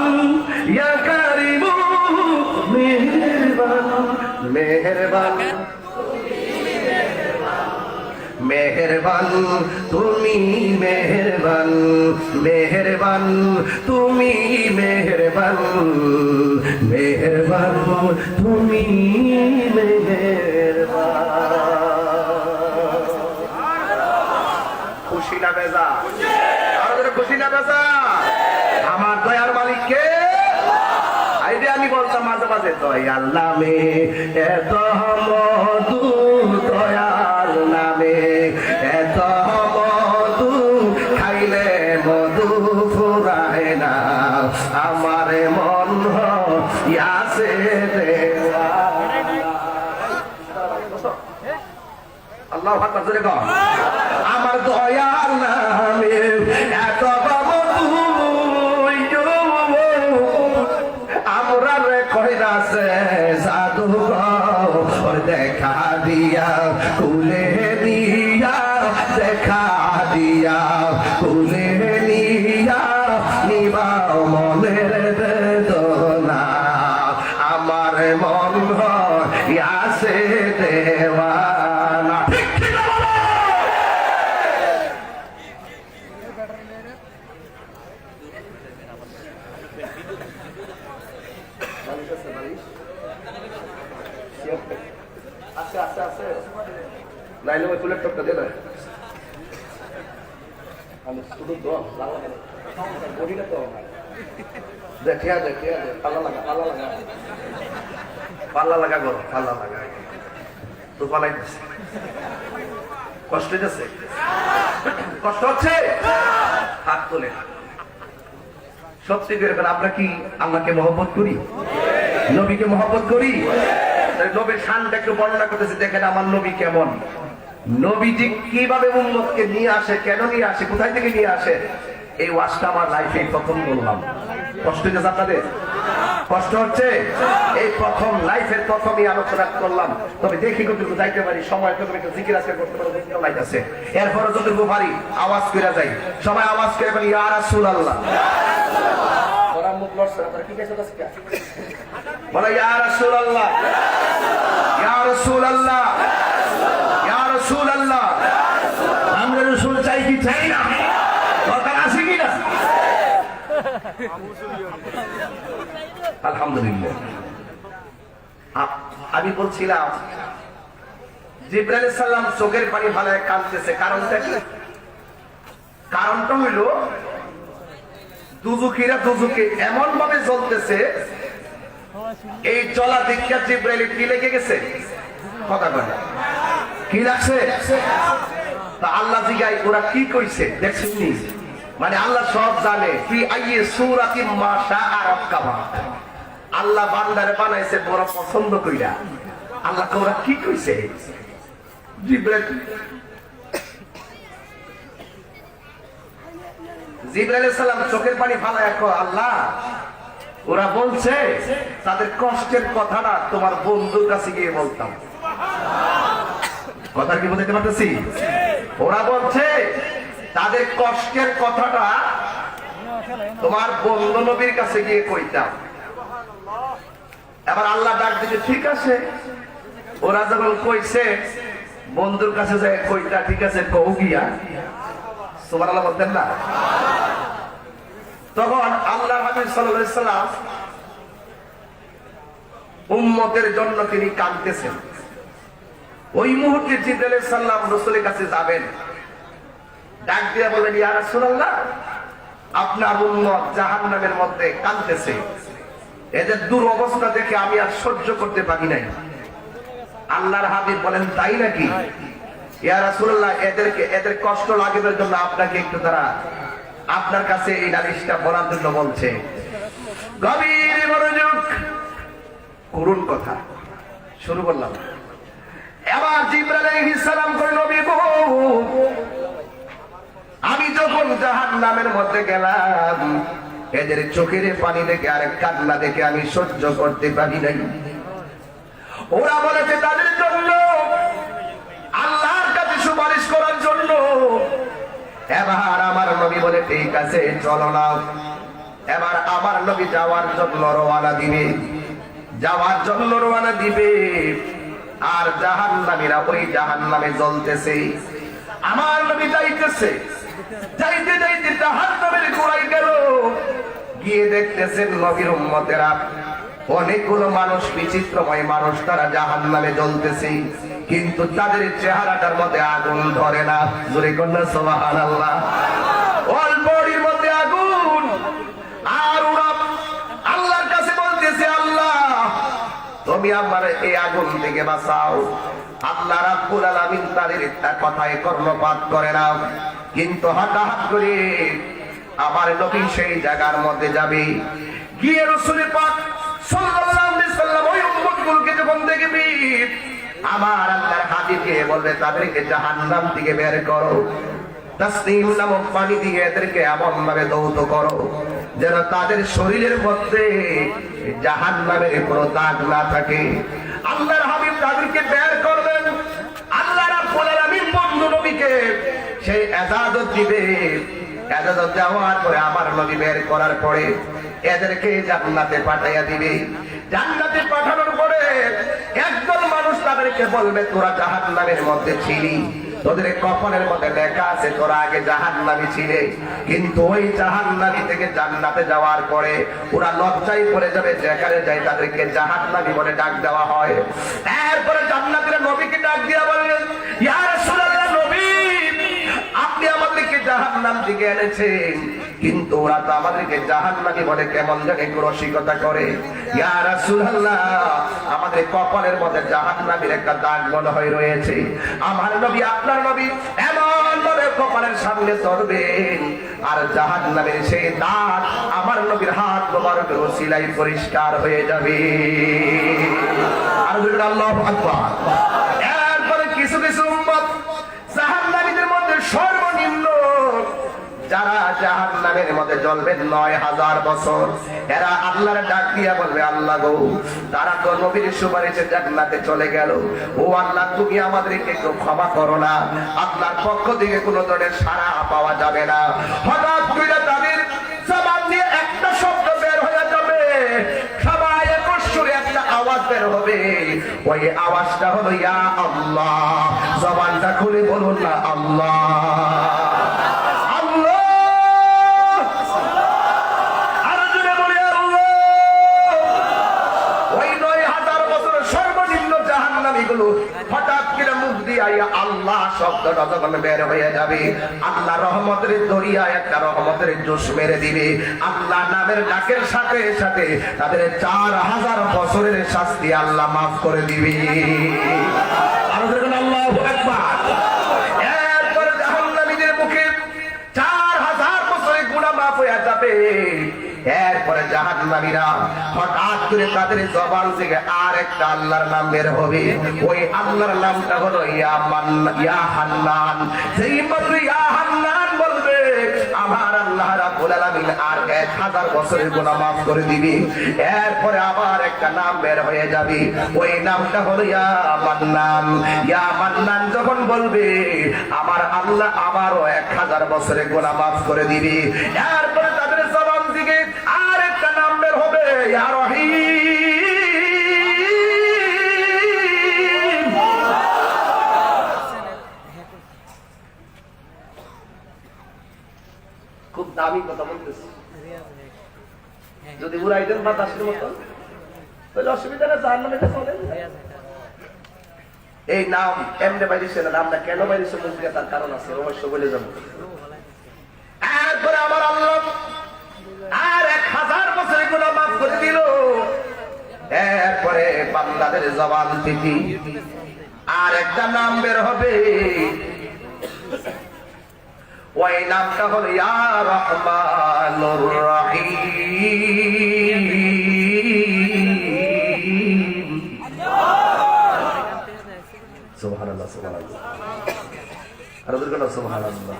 ইয়া কারিমু মেহেরবান, মেহেরবান মেহেরবান তুমি মেহেরবান, মেহেরবান তুমি মেহেরবান, মেহেরবান তুমি মেহেরবান। খুশি না বেজা? আমাদের খুশি না বেজা? আমার দয়ার মালিক কে? আইডে আমি বলতাম মাঝে মাঝে, দয়াল নামে এত মধু, দয়াল নামে এত মধু, খাইলে মধু ফুরায় না, আমার মন ইয়াসে দেওয়া। আল্লাহু আকবার, জোরে কও। আমার দয়াল নামে এত মধু, আমরা রে কইরাছে জাদু দেখা দিয়া, কুলে দিয়া দেখা দিয়া, কুলে নিয়া নিবাও মনের বেদনা, আমার মন ইয়াসে দেওয়ানা। আছে আছে আছে নাইলে ওই ফুলের টপটা দে না আমি শুধু তো বলি না তো দেখিয়া পাল্লা লাগা করো পাল্লা লাগা তো পালাই কষ্ট হচ্ছে কষ্ট হচ্ছে হাত তোলে সত্যি করে আমরা কি আল্লাহকে মহব্বত করি নবীকে মহব্বত করি নবীর শানটা একটু বর্ণনা করতেছে দেখেন আমার নবী কেমন নবীজি কিভাবে উম্মতকে নিয়ে আসে কেন নিয়ে আসে কোথায় থেকে নিয়ে আসে এই ওয়াজটা আমার লাইফে প্রথম বললাম কষ্ট হচ্ছে আপনাদের কষ্ট হচ্ছে এই প্রথম লাইফের প্রথমই আলোচনা করলাম তবে দেখি কতটুকু যাইতে পারি সময় কত একটু জিকির আজকে করতে পারবো লাইতেছে এরপরে যতটুকু পারি আওয়াজ করে যাই সবাই আওয়াজ করে বলি ইয়া রাসূলুল্লাহ ওরা মুখ লড়ছে আপনারা কি কেছে আজকে বলে ইয়া রাসূলুল্লাহ ইয়া রাসূলুল্লাহ ইয়া রাসূলুল্লাহ আমরা রাসূল চাই কি চাই না কথা আছে কি না আলহামদুলিল্লাহ আমি বলছিলাম জিবরাইল আলাইহিস সালাম চোখের পানি ফালায় কাঁদতেছে কারণটা কি কারণটা হইল দুজুকিরা দুজুকে এমন ভাবে জ্বলতেছে এই জ্বলা দেখা জিবরাইল কি লেগে গেছে কথা বলে কি লাগছে তা আল্লাহ জিগাই ওরা কি কইছে দেখছেন নি মানে আল্লাহ সব জানে ফি আইয়ে সূরাতিন মা শাআ রাক্কাবা আল্লাহ বান্দারে বানাইছে বড় পছন্দ কইরা আল্লাহ ওরা কি কইছে জিবরাইল আলাইহিস সালাম চোখের পানি ফালায় কয় আল্লাহ ওরা বলছে তাদের কষ্টের কথাটা তোমার বন্ধুর কাছে গিয়ে বলতাম কথা কি বলতে পারতেছি ওরা বলছে তাদের কষ্টের কথাটা তোমার বন্ধু নবীর কাছে গিয়ে কইতাম এবার আল্লাহ ডাক দিতে ঠিক আছে ওরা যখন কইছে বন্ধুর কাছে যায় কইটা ঠিক আছে কও গিয়া সুবহানাল্লাহ বলতেন না তখন আল্লাহ হাবিব সাল্লাল্লাহু আলাইহি সাল্লাম উম্মতের জন্য তিনি কাঁদতেছেন ওই মুহূর্তে জিবরাইল আলাইহিস সালাম রাসূলের কাছে যাবেন ডাক দিয়ে বলেন ইয়া রাসূলুল্লাহ আপনার উম্মত জাহান্নামের মধ্যে কাঁদতেছে এদের দুরবস্থা দেখে আমি আর সহ্য করতে পারি নাই আল্লাহর হাবিব বলেন তাই নাকি ইয়া রাসূলুল্লাহ এদের কষ্ট লাগানোর জন্য আপনাকে একটু তারা আপনার কাছে এই নালিশটা বলার জন্য বলছে গভীর মনোযোগ করুন কথা শুরু করলাম এবার জিবরাইল আলাইহিস সালাম কই নবী গো আমি যখন জাহান্নামের মধ্যে গেলাম এদের চোখের পানি দেখে আর কান্না দেখে আমি সহ্য করতে পারি নাই ওরা বলেছে তাদের জন্য আল্লাহর কাছে সুপারিশ করার জন্য এবার আমার নবী বলে ঠিক আছে চলো না এবার আমার নবী যাওয়ার জন্য রওনা দিবে আর জাহান্নামীরা ওই জাহান্নামে জ্বলতেছে আমার নবী যাইতেছে যাইতে যাইতে জাহান্নামের গোড়ায় গেল গিয়ে দেখতেছেন নবীর উম্মতেরা অনেকগুলো মানুষ বিচিত্রময় মানুষ তারা জাহান্নামে জ্বলতেছে কিন্তু তাদের চেহারাটার মধ্যে আগুন ধরে না জোরে কন্যা সুবহানাল্লাহ অল্পের মধ্যে আগুন আর ওরা আল্লাহর কাছে বলতেছে আল্লাহ তুমি আমার এই আগুন থেকে বাঁচাও আল্লাহ রাব্বুল আলামিন তাদের কথায় কর্ণপাত করে না কিন্তু হঠাৎ করে আমার নবী সেই জায়গার মধ্যে যাবে গিয়ে রাসূল পাক সাল্লাল্লাহু আলাইহি সাল্লাম ওই উম্মতগুলোকে যখন দেখবে আমার আল্লাহর হাবিবকে বলবে তাদেরকে জাহান্নাম থেকে বের করো তাসনিম নামক পানি দিয়ে এদেরকে এমন ভাবে দৌত করো যেন তাদের শরীরের মধ্যে জাহান্নামের কোনো দাগ না থাকে আল্লাহর হাবিব তাদেরকে বের করবেন আল্লাহ রাব্বুল আলামিন বন্ধু নবীকে সেই ইজাজত দিবে ইজাজত দেওয়ার পরে আমার নবী বের করার পরে এদেরকে জান্নাতে পাঠাইয়া দিবে জান্নাতে পাঠানোর পরে একদল মানুষ তাদেরকে বলবে তোরা জাহান্নামের মধ্যে ছিলি তোদের কপালের মধ্যে লেখা আছে তোরা আগে জাহান্নামী ছিলে কিন্তু ওই জাহান্নামী থেকে জান্নাতে যাওয়ার পরে ওরা লজ্জায় পড়ে যাবে যেখানে যায় তাদেরকে জাহান্নামী বলে ডাক দেওয়া হয় এরপরে জান্নাতীরা নবীকে ডাক দিয়া বললেন ইয়া জাহান্নাম দিকে এনেছেন, কিন্তু ওরা তো আমাদেরকে জাহান্নামী বলে কেমন জানি একটু রসিকতা করে। ইয়া রাসূলুল্লাহ, আমাদের কপালের মধ্যে জাহান্নামীর একটা দাগ মনে হয় রয়েছে। আমার নবী আপনার নবী এমন ভাবে কপালের সামনে ধরবেন আর জাহান্নামের সেই দাগ আমার নবীর হাত মোবারকের ওসিলায় পরিষ্কার হয়ে যাবে। আর বলবেন আল্লাহু আকবার। এরপরে কিছু কিছু উম্মত জাহান্নামীদের মধ্যে সর্বনিম্ন যারা জাহান্নামের মধ্যে জ্বলবেন ৯,০০০ বছর, এরা আল্লাহর ডাক দিয়া বলবে, আল্লাহ গো, তারা তো নবীর সুপারিশে জান্নাতে চলে গেল, ও আল্লাহ তুমি আমাদেরকে একটু ক্ষমা করো না। আল্লাহর পক্ষ থেকে কোনো ধরনের সাড়া পাওয়া যাবে না। হঠাৎ করে তাদের জবান দিয়ে একটা শব্দ বের হয়ে যাবে, সবাই একর সুরে একটা আওয়াজ বের হবে, ওই আওয়াজটা হলো ইয়া আল্লাহ। জবানটা খুলে বলুন না আল্লাহ। হঠাৎ করে মুখ দিয়ে আল্লাহ শব্দটা যখন বের হয়ে যাবে, আল্লাহ রহমতের দরিয়ায় একটা রহমতের জোশ মেরে দিবে। আল্লাহ নামের ডাকের সাথে সাথে তাদের ৪,০০০ বছরের শাস্তি আল্লাহ মাফ করে দিবে। আল্লাহু আকবার। এরপরে জাহান্নামীদের মুখে ৪,০০০ বছরের গুনাহ মাফ হয়ে যাবে। এরপরে জাহান্নামীরা হঠাৎ করে তাদের জবান থেকে আর একটা আল্লাহর নাম বের হবে, ওই আল্লাহর নামটা হলো ইয়া হান্নান। যেই মাত্র ইয়া হান্নান বলবে, আমার আল্লাহ রাব্বুল আলামিন আর ১,০০০ বছরের গুনাহ মাফ করে দিবে। এরপরে আবার একটা নাম বের হয়ে যাবে, ওই নামটা হলো ইয়া মান্নান। ইয়া মান্নান যখন বলবে, আমার আল্লাহ আবারও ১,০০০ বছরের গুনাহ মাফ করে দিবে। এরপরে তাদের জবান থেকে আর একটা নাম বের হবে, ইয়া রহিম। খুব দামি কথা বলতেছি, যদি উড়াইতেন বাতাসের মতো তাহলে অসুবিধা না, জাহান্নামে চলে। এই নাম এমনি বাইরেছে না, নামটা কেন বাইরেছে বলতে তার কারণ আছে, অবশ্য বলে যাবো। এরপরে আমার আল্লাহ আর ১,০০০ বছরের গুনাহ মাফ করে দিল। এরপরে বান্দাদের জবান থেকে আর একটা নাম বের হবে, ওই নামটা হলো ইয়া রহমানুর রহিম। সুবহানাল্লাহ, সুবহানাল্লাহ, আর বলবেন সুবহানাল্লাহ।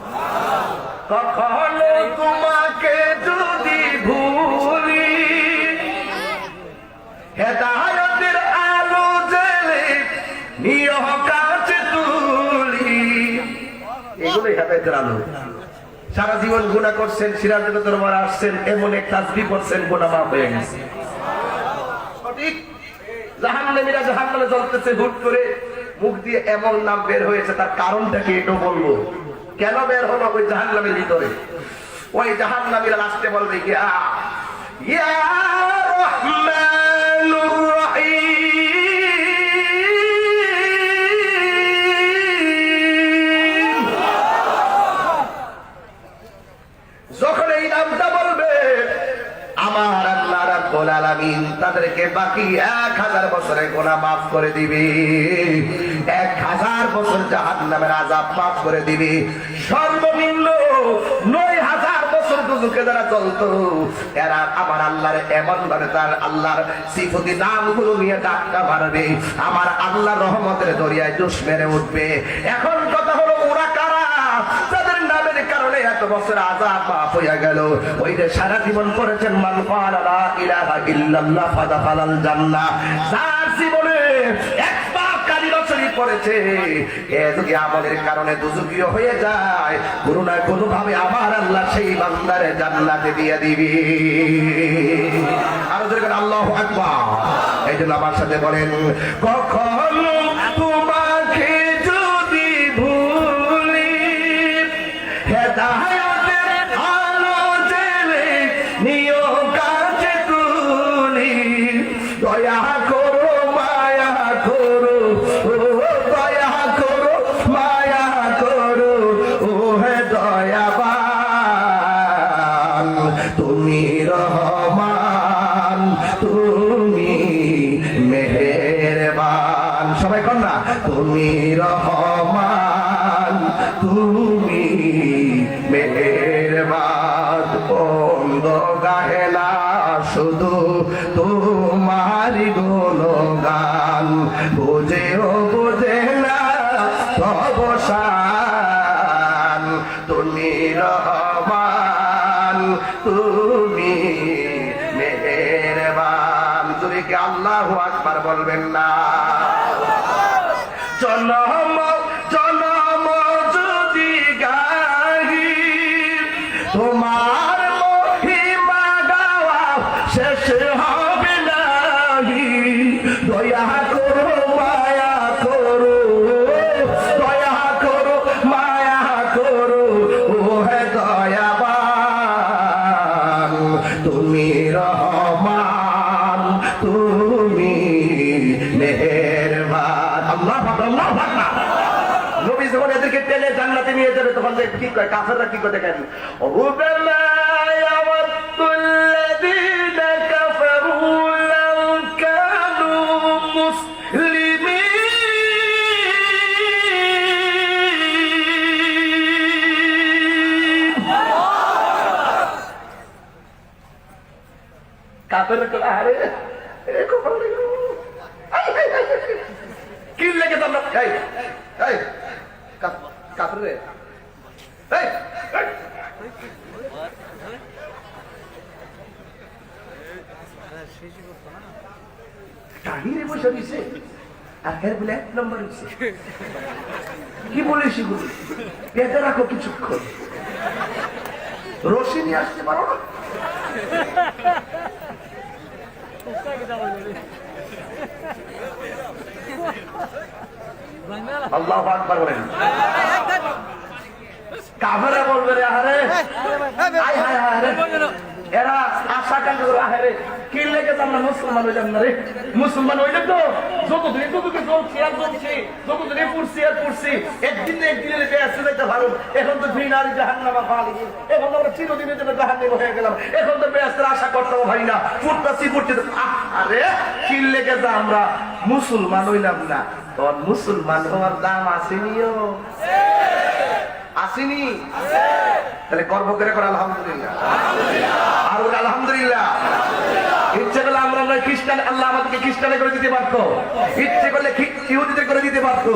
কখনো তোমাকে যদি ভুলি, হেদায়েতের আলো জ্বেলে নিয়হ কাছে তুলি। এগুলোই হেদায়েতের আলো। সারা জীবন গুনাহ করছেন, সিরাজের দরবারে আসছেন, এমন এক তাসবিহ করছেন, গুনাহ মাফ হয়ে গেছে। সঠিক। জাহান্নামীরা জাহান্নামে জ্বলতেছে, হুট করে মুখ দিয়ে এমন নাম বের হয়েছে, তার কারণটা কি একটু বলবো। কেন বের হলো ওই জাহান্নামের ভিতরে? ওই জাহান্নামীরা লাস্টে বলবে, ইয়া রহমানুর রহিম। যখন এই নামটা বলবে, আমার আল্লাহ রাব্বুল আলামিন তাদেরকে বাকি ১,০০০ বছরের গুনাহ মাফ করে দিবে। ১,০০০ বছর জাহান্নামের আযাব মাফ করে দিবে। সর্বনিম্ন ৯,০০০ বছর দুজকে যারা চলতো, এরা আমার আল্লাহর এমন ভাবে তার আল্লাহর সিফতি নামগুলো নিয়ে ডাক্কা মারবে, আমার আল্লাহর রহমতের দরিয়ায় জোশ মেরে উঠবে। এখন কথা হলো, ওরা কারা যাদের নামের কারণে এত বছর আযাব মাফ হয়ে গেল? ওই যে সারা জীবন করেছেন মান ক্বালা লা ইলাহা ইল্লাল্লাহ ফাদাখালাল জান্নাহ। যার জীবনে একবার কালিমা শরীফ পড়েছে, এ যদি আমাদের কারণে দুজকিও হয়ে যায়, কোনো না কোনো ভাবে আমার আল্লাহ সেই বান্দারে জান্নাতে দিয়ে দিবে। আর যদি আল্লাহু আকবার। এই জন্য আমার সাথে বলেন, কখনো তোমাকে যদি ভুলি, হেদায়েতের আলো জ্বেলে নিও কাছে তুলি। দয়া করো, মায়া করো, ও দয়া করো, মায়া করো, ও হে দয়াবান। তুমি রহমান তুমি মেহেরবান বন্ধ গাহে না শুধু তোমারি গুণগান বুঝেও বুঝে না অবসান তুমি রহমান তুমি মেহেরবান তুমি কি আল্লাহু আকবার বলবেন না জনম জনম যদি গাহি তোমার মহিমা গাওয়া শেষ হবে নাহি দয়া করো মায়া করো দয়া করো মায়া করো ও হে দয়াবান তুমি রহমান তুমি মেহেরবান আল্লাহ আল্লাহ আকবার নবী যখন এদেরকে টেনে জান্নাতে নিয়ে যাবে তখন কি কয় কাফেররা কি করে দেখেন রুবামা ইয়াওয়াতুল্লাযীনা কাফারু লাউ কানু মুসলিমিন কাফেররা কয় আরে এ কপাল কি লেগে তোমরা এই এই কাফের রে এই টাহিরে বসে দিছে আর এর বলে 1 নম্বর হইছে কি বলে শিখুন পেটে রাখো কিছুক্ষণ রশি নিয়ে আসতে পারো না আল্লাহু আকবার বলেন কাফেররা বলবে রে আরে আয় হায় হায় এরা আশা কান করে আরে কি লেগে আমরা মুসলমান হইলাম না রে মুসলমান হইলে তো যতদিন যতদিন চলছি আর চলছি যতদিন পড়ছি আর পড়ছি একদিন না একদিনের বেঁচে যাইতে ভালো এখন তো ফিনারি জাহান্নামে ফালি এখন আমরা চিরদিনের জন্য জাহান্নামে হয়ে গেলাম এখন তো বেঁচে আশা করতেও ভাই না পড়তেছি পড়তে আরে কি লেগে আমরা মুসলমান হইলাম না তোর মুসলমান হওয়ার দাম আসেনিও আসেনি তাহলে গর্ব করে কর আলহামদুলিল্লাহ আর আলহামদুলিল্লাহ ইচ্ছে করলে আমরা খ্রিস্টান আল্লাহ আমাদেরকে খ্রিস্টানে করে দিতে পারতো ইচ্ছে করলে ইহুদিদের করে দিতে পারতো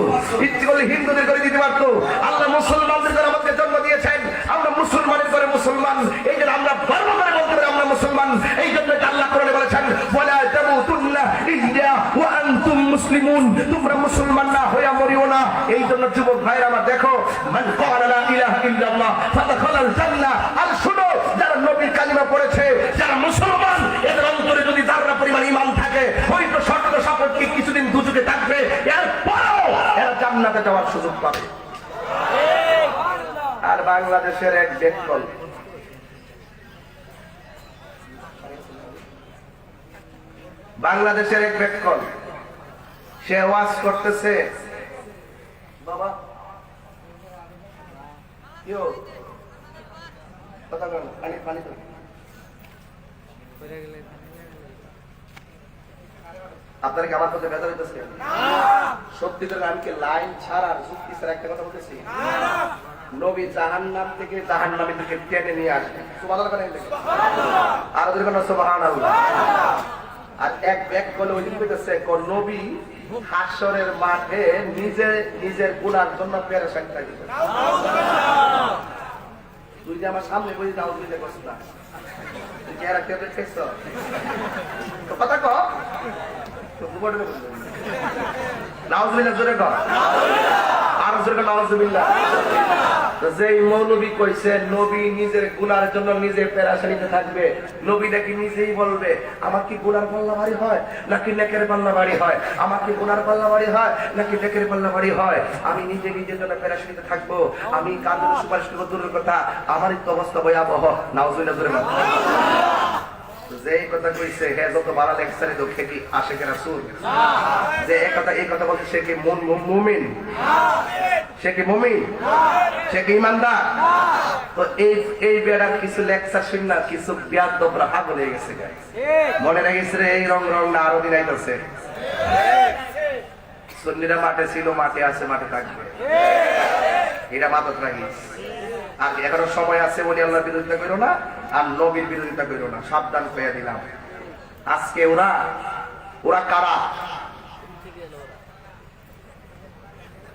ইচ্ছে করলে হিন্দুদের করে দিতে পারতো আল্লাহ মুসলমানদের করে আমাদেরকে জন্ম দিয়েছেন আমরা মুসলমানের করে মুসলমান এই জন্য আমরা গর্ব করে বলতে পারি আমরা মুসলমান এই জন্য আল্লাহ কোরআনে বলেছেন ওয়ালা তামুতুন্না ইল্লা ওয়া আনতুম মুসলিমুন তোমরা মুসলমান না হয়ে মরিও না এই জন্য যুবক ভাইরা আমার দেখো মান ক্বালা লা ইলাহা ইল্লাল্লাহ ফাদাখালাল জান্নাহ আর শুনো যারা নবীর কালিমা পড়েছে যারা মুসলমান এদের অন্তরে যদি যারা পরিমাণ ঈমান থাকে ওই তো শর্ত সাপেক্ষে কিছুদিন দুচুকে থাকবে এরপরও এরা জান্নাতে যাওয়ার সুযোগ পাবে আর বাংলাদেশের এক বেকল বাংলাদেশের এক বেকল সে ওয়াজ করতেছে বাবা ইয়ো কথা বল পানি পানি তো আপনারা কি আমার কথা বেদা হইতেছে সত্যি করে আমি কি লাইন ছাড়া যুক্তি ছাড়া একটা কথা বলতেছি নবী জাহান্নাম থেকে জাহান্নামের দিকে টেনে নিয়ে আসবে সুবহানাল্লাহ বলেন আর ওদের কোন সুবহানাল্লাহ আর এক ব্যাগ বলে ওই দিন কইতেছে কোন নবী হাসরের মাঠে নিজের গুনার জন্য পেরেশান থাকে সুবহানাল্লাহ তুই যে আমার সামনে বসে যাও তুই দেখছ না তুই কি আর একটা দেখছ তো কথা কও তো বুবড় বল নাউজুবিল্লাহ জোরে কর আর জোরে নাউজুবিল্লাহ তো যেই মৌলবী কইছে নবী নিজের গুনার জন্য নিজে পেরেশানিতে থাকবে নবী নাকি নিজেই বলবে আমার কি গুনার পাল্লা ভারী হয় নাকি নেকের পাল্লা ভারী হয় আমার কি গুনার পাল্লা ভারী হয় নাকি নেকের পাল্লা ভারী হয় আমি নিজে নিজের জন্য পেরেশানিতে থাকবো আমি কার জন্য সুপারিশ করব দূরের কথা আমারই তো অবস্থা ভয়াবহ নাউজুবিল্লাহ জোরে কর যেই কথা কইছে হে যত বাড়া লেকচারে তো খেকি আশিকের রাসূল যে এই কথা বলছে সে কি মুমিন সে কি মুমিন সে কি ইমানদার তো এই বেড়ার কিছু লেকচার শুন না কিছু বিয়াদবরা পাগল হয়ে গেছে মনে রাখিস রে এই রং না আরো দিন আইতাছে সুন্নিরা মাঠে ছিল, মাঠে আছে, মাঠে থাকবে, এটা মাথায় রাখিস। আর এখনো সময় আছে বলে আল্লাহর বিরোধিতা করো না, আর নবীর বিরোধিতা করো না, সাবধান পেয়ে দিলাম। আজকে ওরা কারা?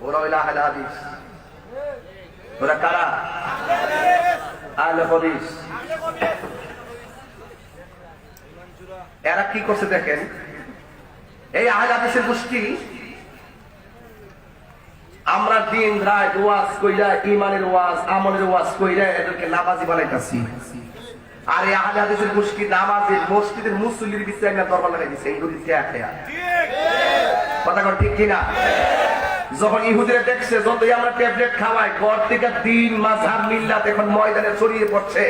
ওরা হইল আহলে হাদিস। ওরা কারা? আহলে হাদিস। এরা কি করছে দেখেন, এই আহলে হাদিসের গোষ্ঠী আমরা দিন রাত ওয়াজ কইরা, ইমানের ওয়াজ, আমলের ওয়াজ কইরা এদেরকে নামাজি বানাইতাছি। আর এই আহলে হাদিসের গোষ্ঠী নামাজের মসজিদের মুসল্লির বিচার না দরবার লাগাই দিছে ইহুদি খেয়া। কথা কর ঠিক কিনা? যখন ইহুদিরা দেখছে যতই আমরা ট্যাবলেট খাওয়াই, ঘর থেকে দিন মাযহাব মিল্লাত এখন ময়দানে ছড়িয়ে পড়ছে,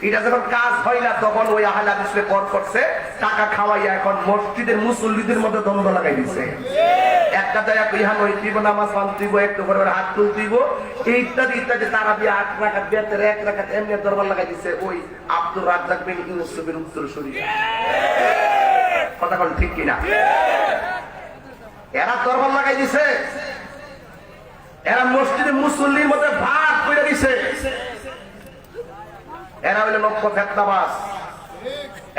এটা যখন কাজ হয় না তখন ওই আহলে হাদিসে পর করছে, টাকা খাওয়াইয়া এখন মসজিদের মুসল্লিদের মধ্যে দ্বন্দ্ব লাগাই দিছে। একটা জায়গা ইহান হইতিব, নামাজ পান্তিব, একটু করে হাত তুলতিব, ইত্যাদি ইত্যাদি। তারা 8 রাকাত, 1 রাকাত এমনি দরবার লাগাই দিছে ওই আব্দুর রাজ্জাক বিন ইউসুফের উত্তরসূরি। কথা বল ঠিক কিনা? এরা দরবার লাগাই দিছে, এরা মসজিদে মুসল্লির মধ্যে ভাগ করে দিছে। এরা হইল নক্ষ ফেতনাবাজ,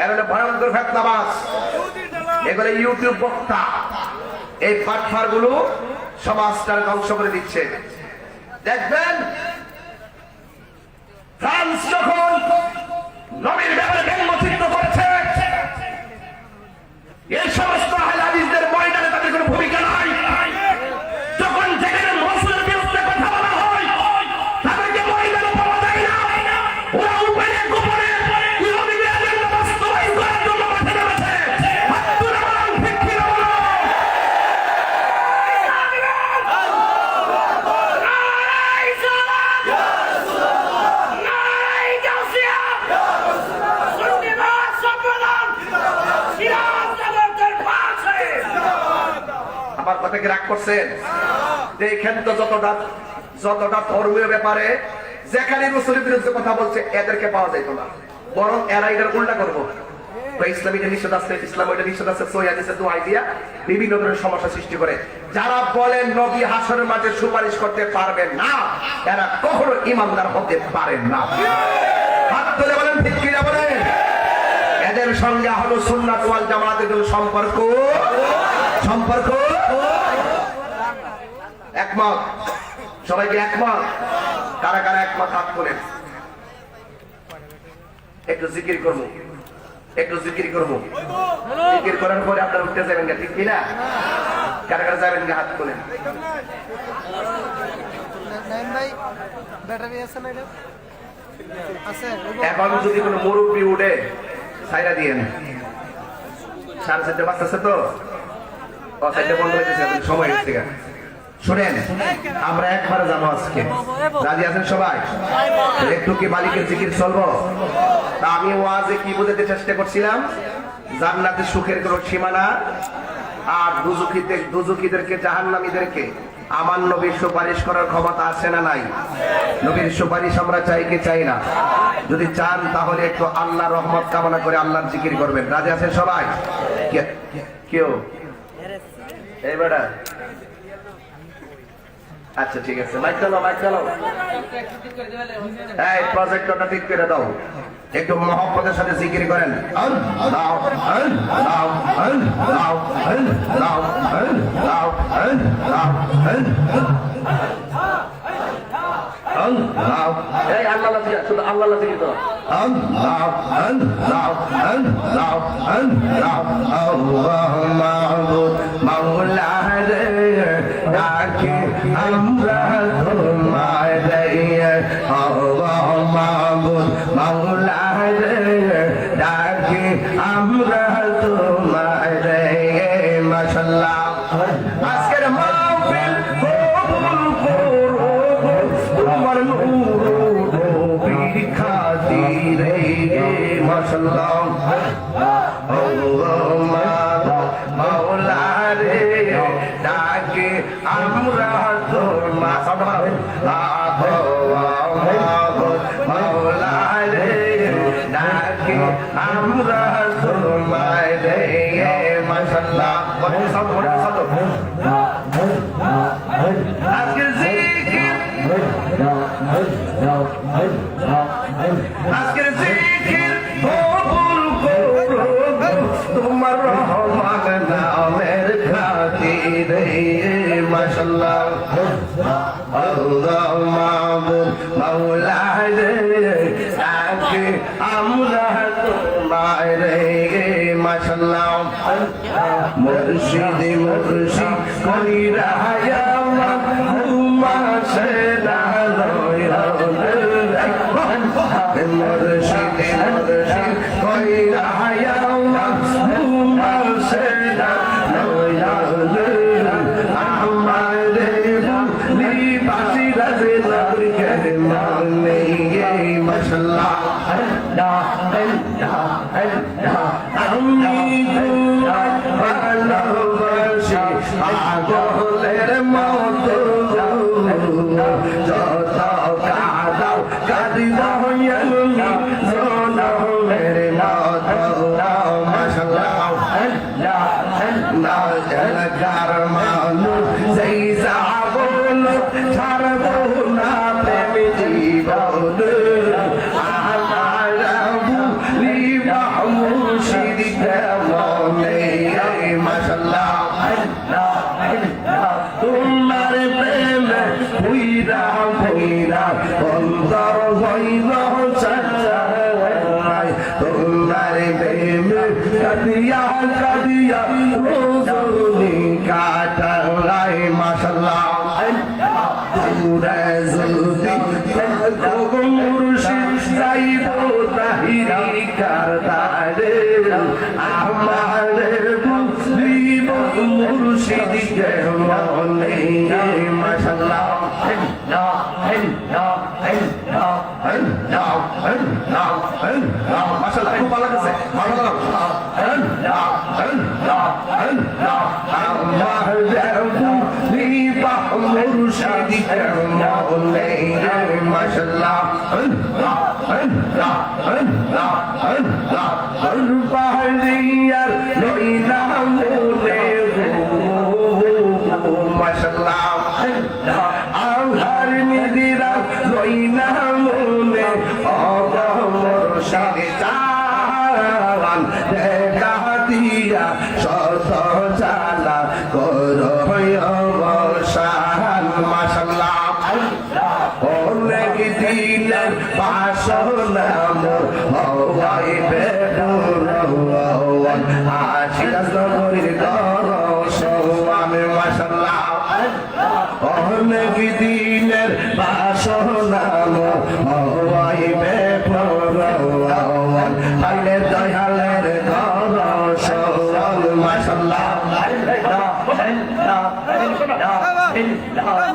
এরা হইল ভয়ঙ্কর ফেতনাবাজ, এগুলো ইউটিউব বক্তা। এই পাটফার গুলো সমাজটার ধ্বংস করে দিচ্ছে। দেখবেন ফ্রান্স যখন নবীর ব্যাপারে ব্যঙ্গচিত্র করেছে, এই সমস্ত আহলে হাদিসদের ময়দানে তাদের কোনো ভূমিকা নাই। যখন যেখানে রাসূলের বিরুদ্ধে কথা বলা হয় তাদেরকে ময়দানে পাওয়া যায় না। ওরা উপরে গোপনে ইহুদিদের এজেন্ডা বাস্তবায়ন করার জন্য মাঠে নেমেছে। আব্দুর রহমান ফিকির বলো, আমার কথা কি রাগ করছেন? দেখেন তো যতটা ধর্মীয় ব্যাপারে যেখানে রাসূলের বিরুদ্ধে কথা বলছে এদেরকে পাওয়া যাইতো না, বরং এরা এটার উল্টা করবো। ইসলামীটা নিষেধ আছে, ইসলাম ওইটা নিষেধ আছে, সই হাদিসে দোহাই দিয়া বিভিন্ন ধরনের সমস্যা সৃষ্টি করে। যারা বলেন নবী হাসরের মাঝে সুপারিশ করতে পারবেন না, এরা কখনো ইমানদার হতে পারেন না। হাত তুলে বলেন ঠিক কিনা বলেন? এদের সঙ্গে আহলুস সুন্নাত ওয়াল জামাতের সম্পর্ক একমত। সবাইকে একমত? কারা কারা একমত হাত তোলেন। একটু জিকির করবো, জিকির করার পরে আপনারা উঠতে যাবেন, ঠিক কিনা? কারা কারা যাবেন হাত তোলেন। ভাই ব্যাটারি আছে না? আছে। এখন যদি কোনো মুরব্বী উঠে ছাইরা দিয়েন, 4:30 বাজতেছে তো, বন্ধ হইতেছে, সময় হচ্ছে। শুনেন, আমরা একবারে যাবো আজকে, রাজি আছেন সবাই? একটু কি মালিকের জিকির চলবো? তা আমি ওয়াজে কি বোঝাতে চেষ্টা করছিলাম, জান্নাতের সুখের কোনো সীমানা, আর দুজুকিদেরকে, জাহান্নামীদেরকে আমার নবীর সুপারিশ করার ক্ষমতা আছে না নাই? নবীর সুপারিশ আমরা চাই কি চাই না? যদি চান তাহলে একটু আল্লাহ রহমত কামনা করে আল্লাহর জিকির করবেন। রাজি আছেন সবাই? কেউ এই বেটা? আচ্ছা ঠিক আছে, মাইক চালাও। এই প্রজেক্টরটা ঠিক করে দাও, একটু মহব্বতের সাথে জিকির করেন। আল্লাহ আল্লাহ আল্লাহ আল্লাহ আল্লাহ আল্লাহ আল্লাহ। এই আল্লাহ জিকির, শুধু আল্লাহ জিকির করো। আল্লাহ আল্লাহ আল্লাহ আল্লাহ আল্লাহ মাবুদ মাওলা রে, ডাকে আমরা তোমায়, আল্লাহ মাবুদ মাওলা রে, ডাকে আমরা তোমায়। মাশাআল্লাহ, আজকের মাহফিল কবুল করো তোমার নূর নবীর খাতিরে। মাশাআল্লাহ, আল্লাহ মাওলা রে, ডাকে আমরা তোমায়, মাওলা রে, ডাকে আমরা তোমায়। মাশাআল্লাহ, আজকের জিকির কবুল করো তোমার রহমান নামের খাতিরে মাশাআল্লাহ আল্লাহ মাবুদ মাওলা রে আজকে আমরা তোমায় রে মাশাআল্লাহ মুর্শিদ মুর্শিদ কইরা আল্লাহ হুমা সেনা লয়া মুর্শিদ মুর্শিদ কইরা আল্লাহ হুমা সেনা লয়া আমারে বলি বাসি রাজে লাগে মানে মাশাআল্লাহ আমি ভালোবাসি পাগলের মতো যত কাদাও কাদিদাও জনমের মতো মাশাআল্লাহ না এলাকার মানুষ সেই যাবল ছাড়বো না প্রেম জীবন তোমার প্রেম পুইরা পুইরা অন্তর হইল চাই তোমার প্রেম কাদিয়া কাদিয়া রোজনী কাটাই মাশাআল্লাহ পুরা যদি মুর্শিদ যাইব তাহিরি কারদারে আমারে বুঝিব মুর্শিদ কেমনে মাশাআল্লাহ মাশাআল্লাহ খুব ভালো লাগছে মুর্শিদ কেমনে মাশাআল্লাহ পাহাড়িয়ার লইলা মোরে মাশাআল্লাহ আহার নিদিরা লইলা মোরে মুর্শিদ চান দেখা দিয়া শত জালা করো অবসান মাশাআল্লাহ অনেক দিনের বাসনা মোর হওয়াই বেদুরওয়ান আশিরাজ নগরীর দরসওয়ান মাশাআল্লাহ অনেক দিনের বাসনা মোর হওয়াই বেদুরওয়ান আইলে দয়ালের দরসওয়ান মাশাআল্লাহ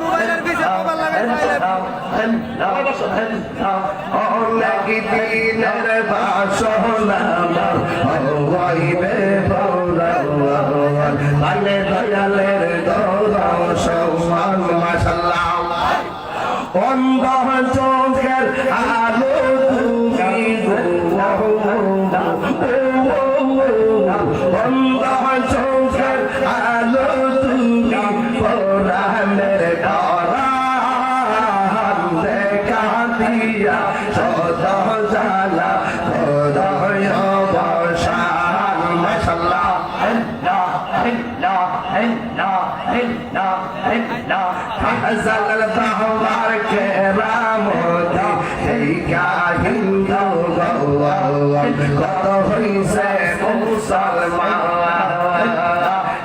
মোবাইলের পিছে মোবাইল অনেক দিনের বাসনা হইবে আলে দয়ালের দরসওয়ান মাশাআল্লাহ অন্ধ চোখের আলো তুমি অন্ধ চোখের আলো তুমি পরাণের পরাণ দেখা দিয়া সদ জালা হৃদয় বসান মাশাআল্লাহ হাজাল বাহবার কেরামতি এই কাহিন্দু কত হইছে মুসলমান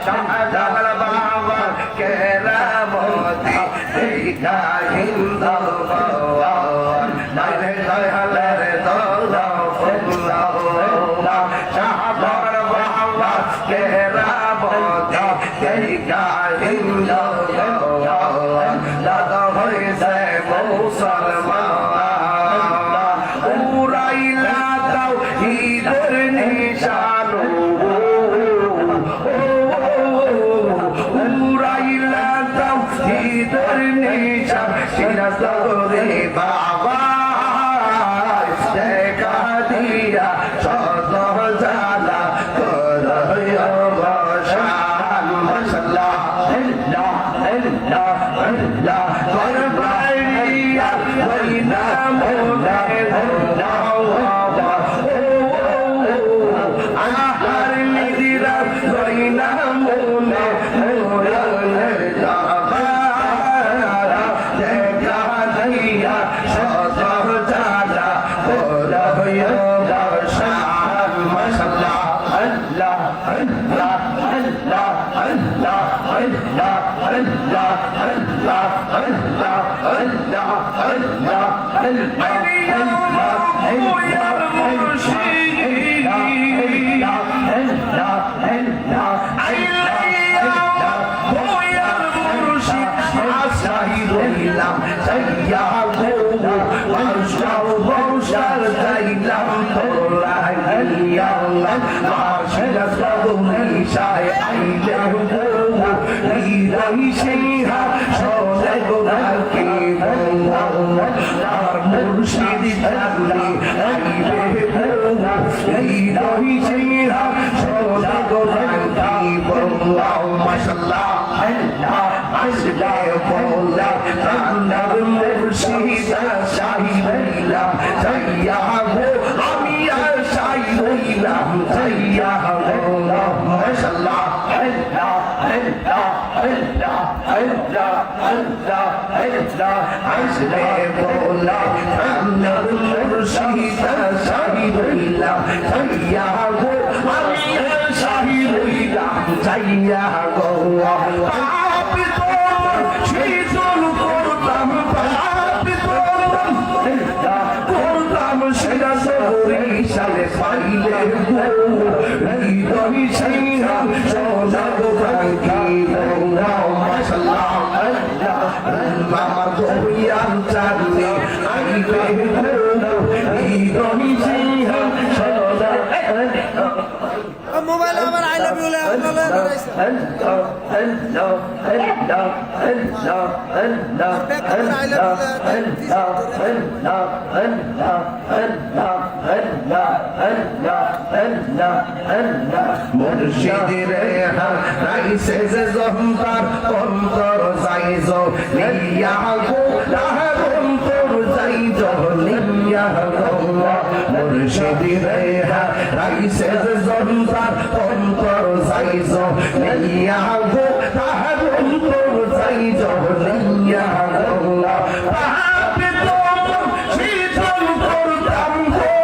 শাহজালাল বাহবার কেরামতি এই কাহিন্দু নাইলে দয়ালের দৌলা শাহজালাল বাহবার কেরামতি এই কাহিন্দু দাদা হইছে মুসলমান উড়াইলা দাও ঈদের নিশানো উড়াইলা দাও ঈদের নিশান সিরাজ রে বাবা দেখা দিয়া শত জালা করয় বসান মাশাআল্লাহ করবাইয়া ওই নাম মোবাইল আমার আই লাভ ইউ মুর্শিদের রাইসে যে জহর অন্তর যাইজ নিয়া গো তাহার অন্তর যাইজ নিয়া গো মুর্শিদের রাইসে যে জহর অন্তর যাইজ নিয়া গো তাহার অন্তর যাইজ নিয়া গো পাপে তো শীতল করতাম গো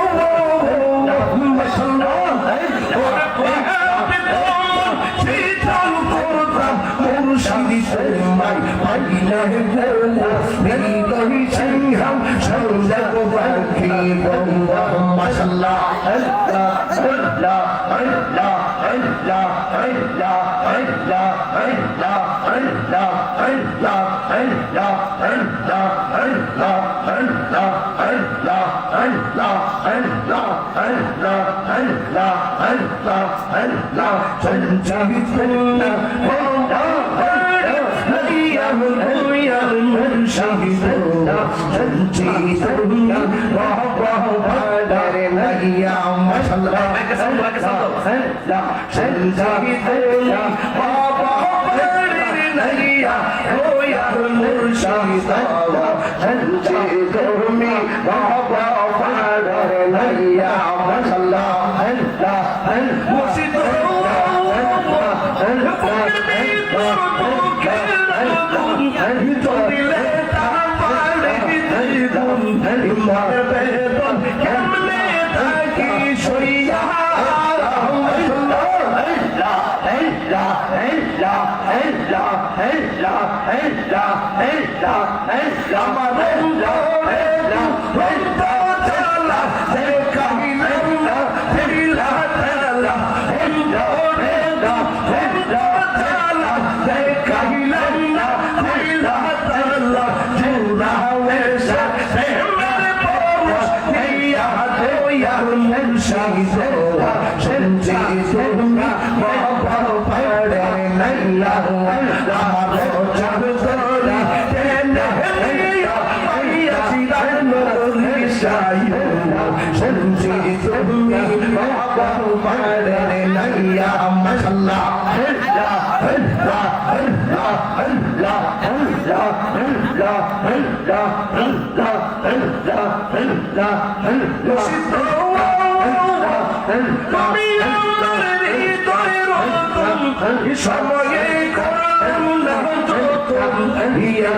সময়ে করুণা যতন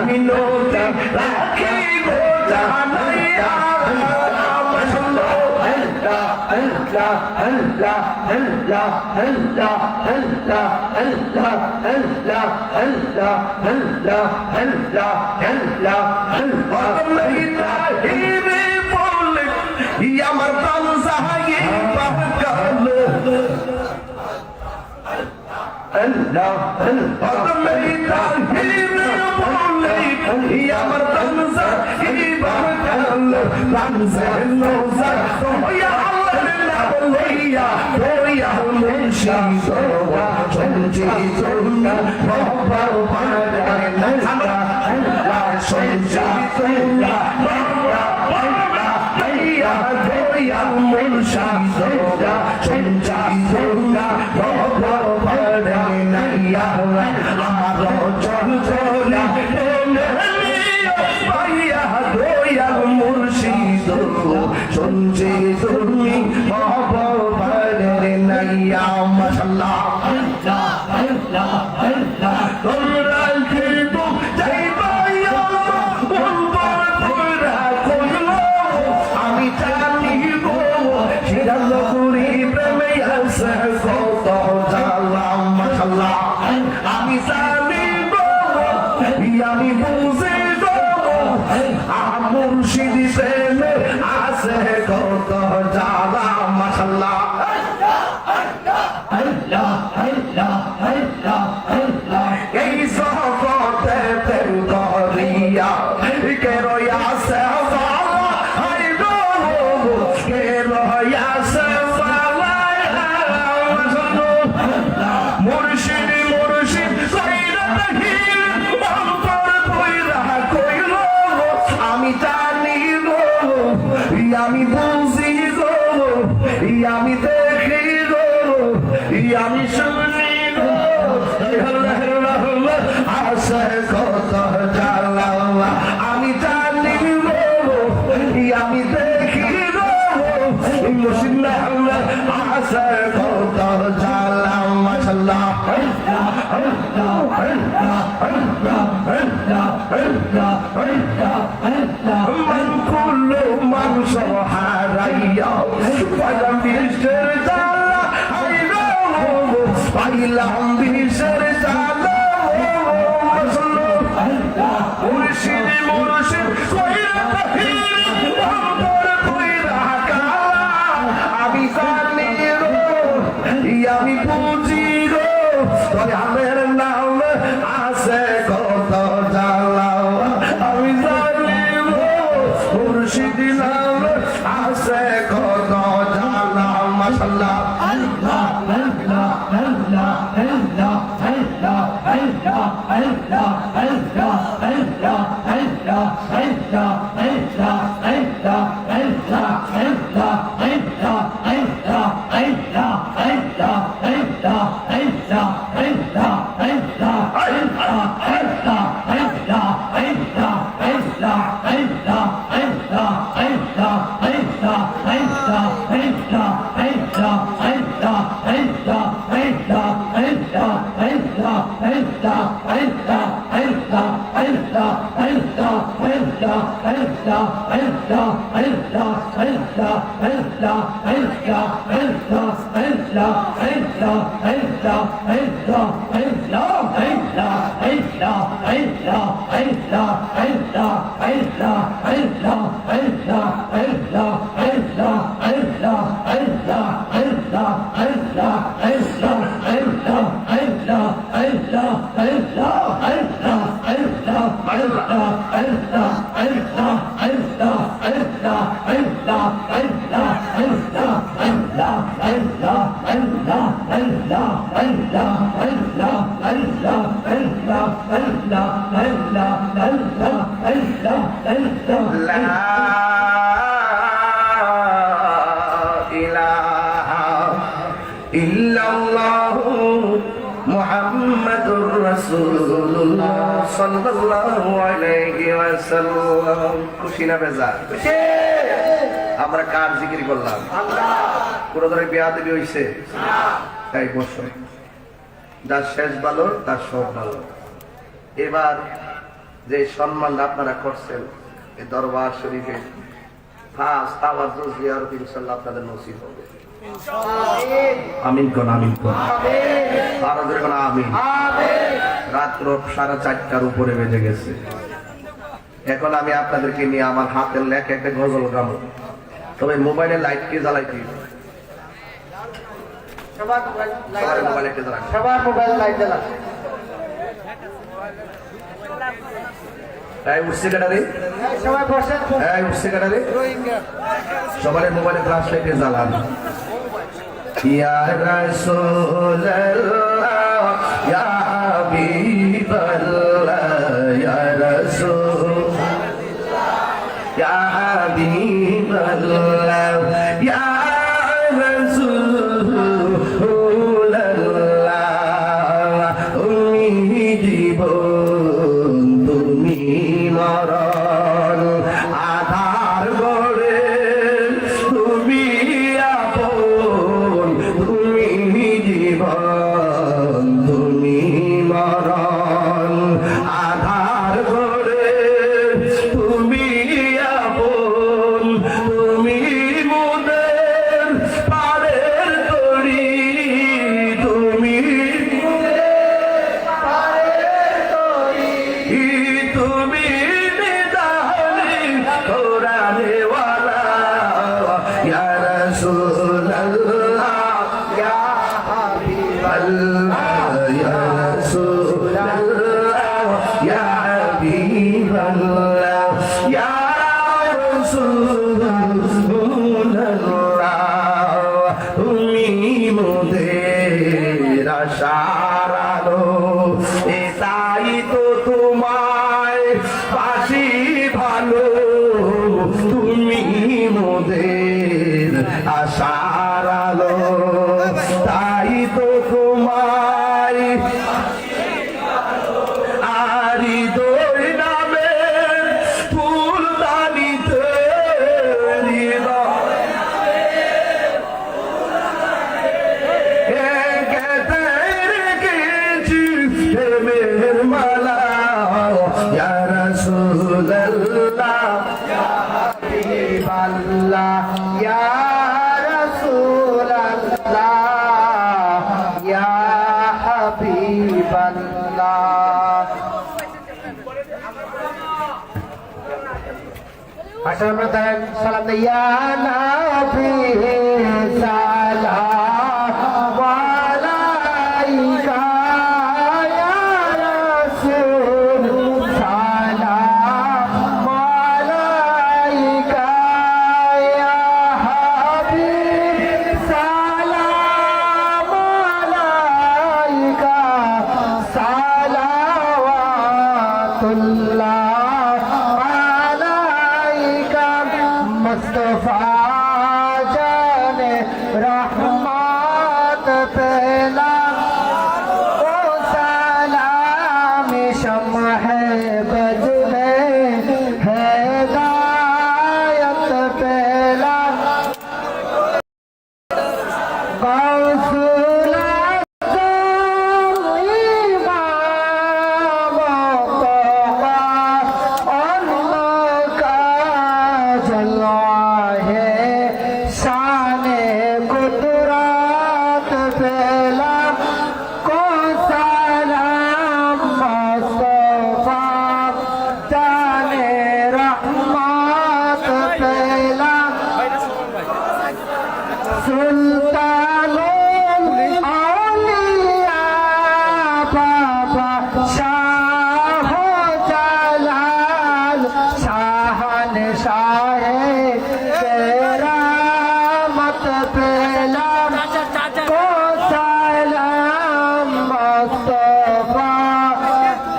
মিনতি রাখি গো জানাইয়া আমার প্রাণ সাহায্যে পাকালো আল্লাহ আমার প্রাণ সাহায্যে পাকালো প্রাণ সাহায্যে শুনছি তুমি ভগবানের নাইয়া মাশাআল্লাহ তোমরা কিন্তু যাইবা আমি জানি গো শিরালপুরি প্রেমে আছে কত জ্বালা মাশাআল্লাহ আমি জানি গো আমি বুঝি গো মুর্শিদ প্রেমে আছে কত জ্বালা মাশাআল্লাহ এই জগতে প্রেম করিয়া কে রয়াছে বালা হাই গো কে রয়াছে বালা মুর্শিদ মুর্শিদ কইরা তাহির অন্তর কইরা কইল আমি জানি গো আমি বুঝি গো আমি দেখি গো আমি শুনি গো আসে কত জ্বালা আমি জানি গো আমি দেখি গো আসে কত জ্বালা মাশাআল্লাহ মান কুল্লু মানুষ হারাইয়া পাইলাম বিশ্বের জ্বালা পাইলাম বিশ্বের জ্বালা মুর্শিদ মুর্শিদ কইরা তাহির অন্তর কইরা কালা আমি জানি গো আমি বুঝি গো দয়ালের নাম আছে কত জ্বালা আমি জানি গো মুর্শিদ নাম আছে কত জ্বালা মাশাআল্লাহ মুহাম্মাদুর রাসূলুল্লাহ সাল্লাল্লাহু আলাইহি ওয়াসাল্লাম। খুশি না বেজার? আমরা কার জিকির করলাম? আল্লাহ। কোন ধরনের বেয়াদবি হইছে? না। তাই বসো, যার শেষ ভালো তার সব ভালো। এবার যে সম্মান আপনারা করছেন এই দরবার শরীফে ফার্স্ট তাওয়াজ্জুহ জিয়ারত ইনশাআল্লাহ আপনাদের নসিব হবে। আমিন কোন আমিন কোন আরো জোরে কোন আমিন। রাত্র 4:30টার উপরে বেজে গেছে। এখন আমি আপনাদেরকে নিয়ে আমার হাতের লেখা একটা গজল গাবো, তবে মোবাইলের লাইট কে জ্বালাইতে? সবার মোবাইলে কে জ্বালায়? মোবাইল লাইট জ্বালা। তাই উঠছে কাটারে, সবাই বসে উঠছে কাটারে, সবার মোবাইলে ফ্ল্যাশ লাইটে জ্বালান। ইয়া রাসূলুল্লাহ ইয়া হাবিবাল্লাহ ইয়া রাসূলুল্লাহ ইয়া হাবিবাল্লাহ ইয়া রাসূলুল্লাহ তুমি জীবন তুমি মরণ আধার গড়ে তুমি আপন তুমি জীবন তুমি মরণ আধার গড়ে তুমি আপন তুমি মোদের পারের তরি তুমি তুমি নিদানি কোরআনে ওয়ালা ইয়া রাসূলুল্লাহ ইয়া হাবিবাল্লাহ ইয়া রাসূলুল্লাহ ইয়া হাবিবাল্লাহ ইয়া রাসূলুল্লাহ তুমি মোদের আশার আলো এটাই তো তোমায় পাশি ভালো তুমি মোদের আশার আলো তাই তো তোমায় আরি দই নামে ফুল দানিতে মালা ইয়া রাসূলুল্লাহ ইয়া হাবিবাল্লাহ ইয়া রাসূলুল্লাহ ইয়া হাবিবাল্লাহ। আচ্ছা আমরা তার সালাম দেই ইয়া নবী সালাম আলাইকা ইয়া রাসূল সালাম আলাইকা ইয়া হাবিব সালাম আলাইকা সালাওয়াতুল্লাহ আলাইকা মুস্তাফা জানে रहमत पहला ओ सलाम शम्ह बद में हिदायत पहला गौसुल आज़म इमाम तोक़ा उनका जलवा है शाने कुदरत पहला को सलाम मुस्तफा जाने रहमत पहला सुल्तानुल औलिया बाबा शाह जलाल शाहनशाह केरामत पहला को सलाम मुस्तफा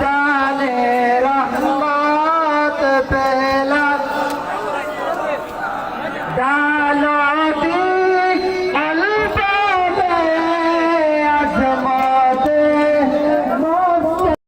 जाने रहमत पहला डालो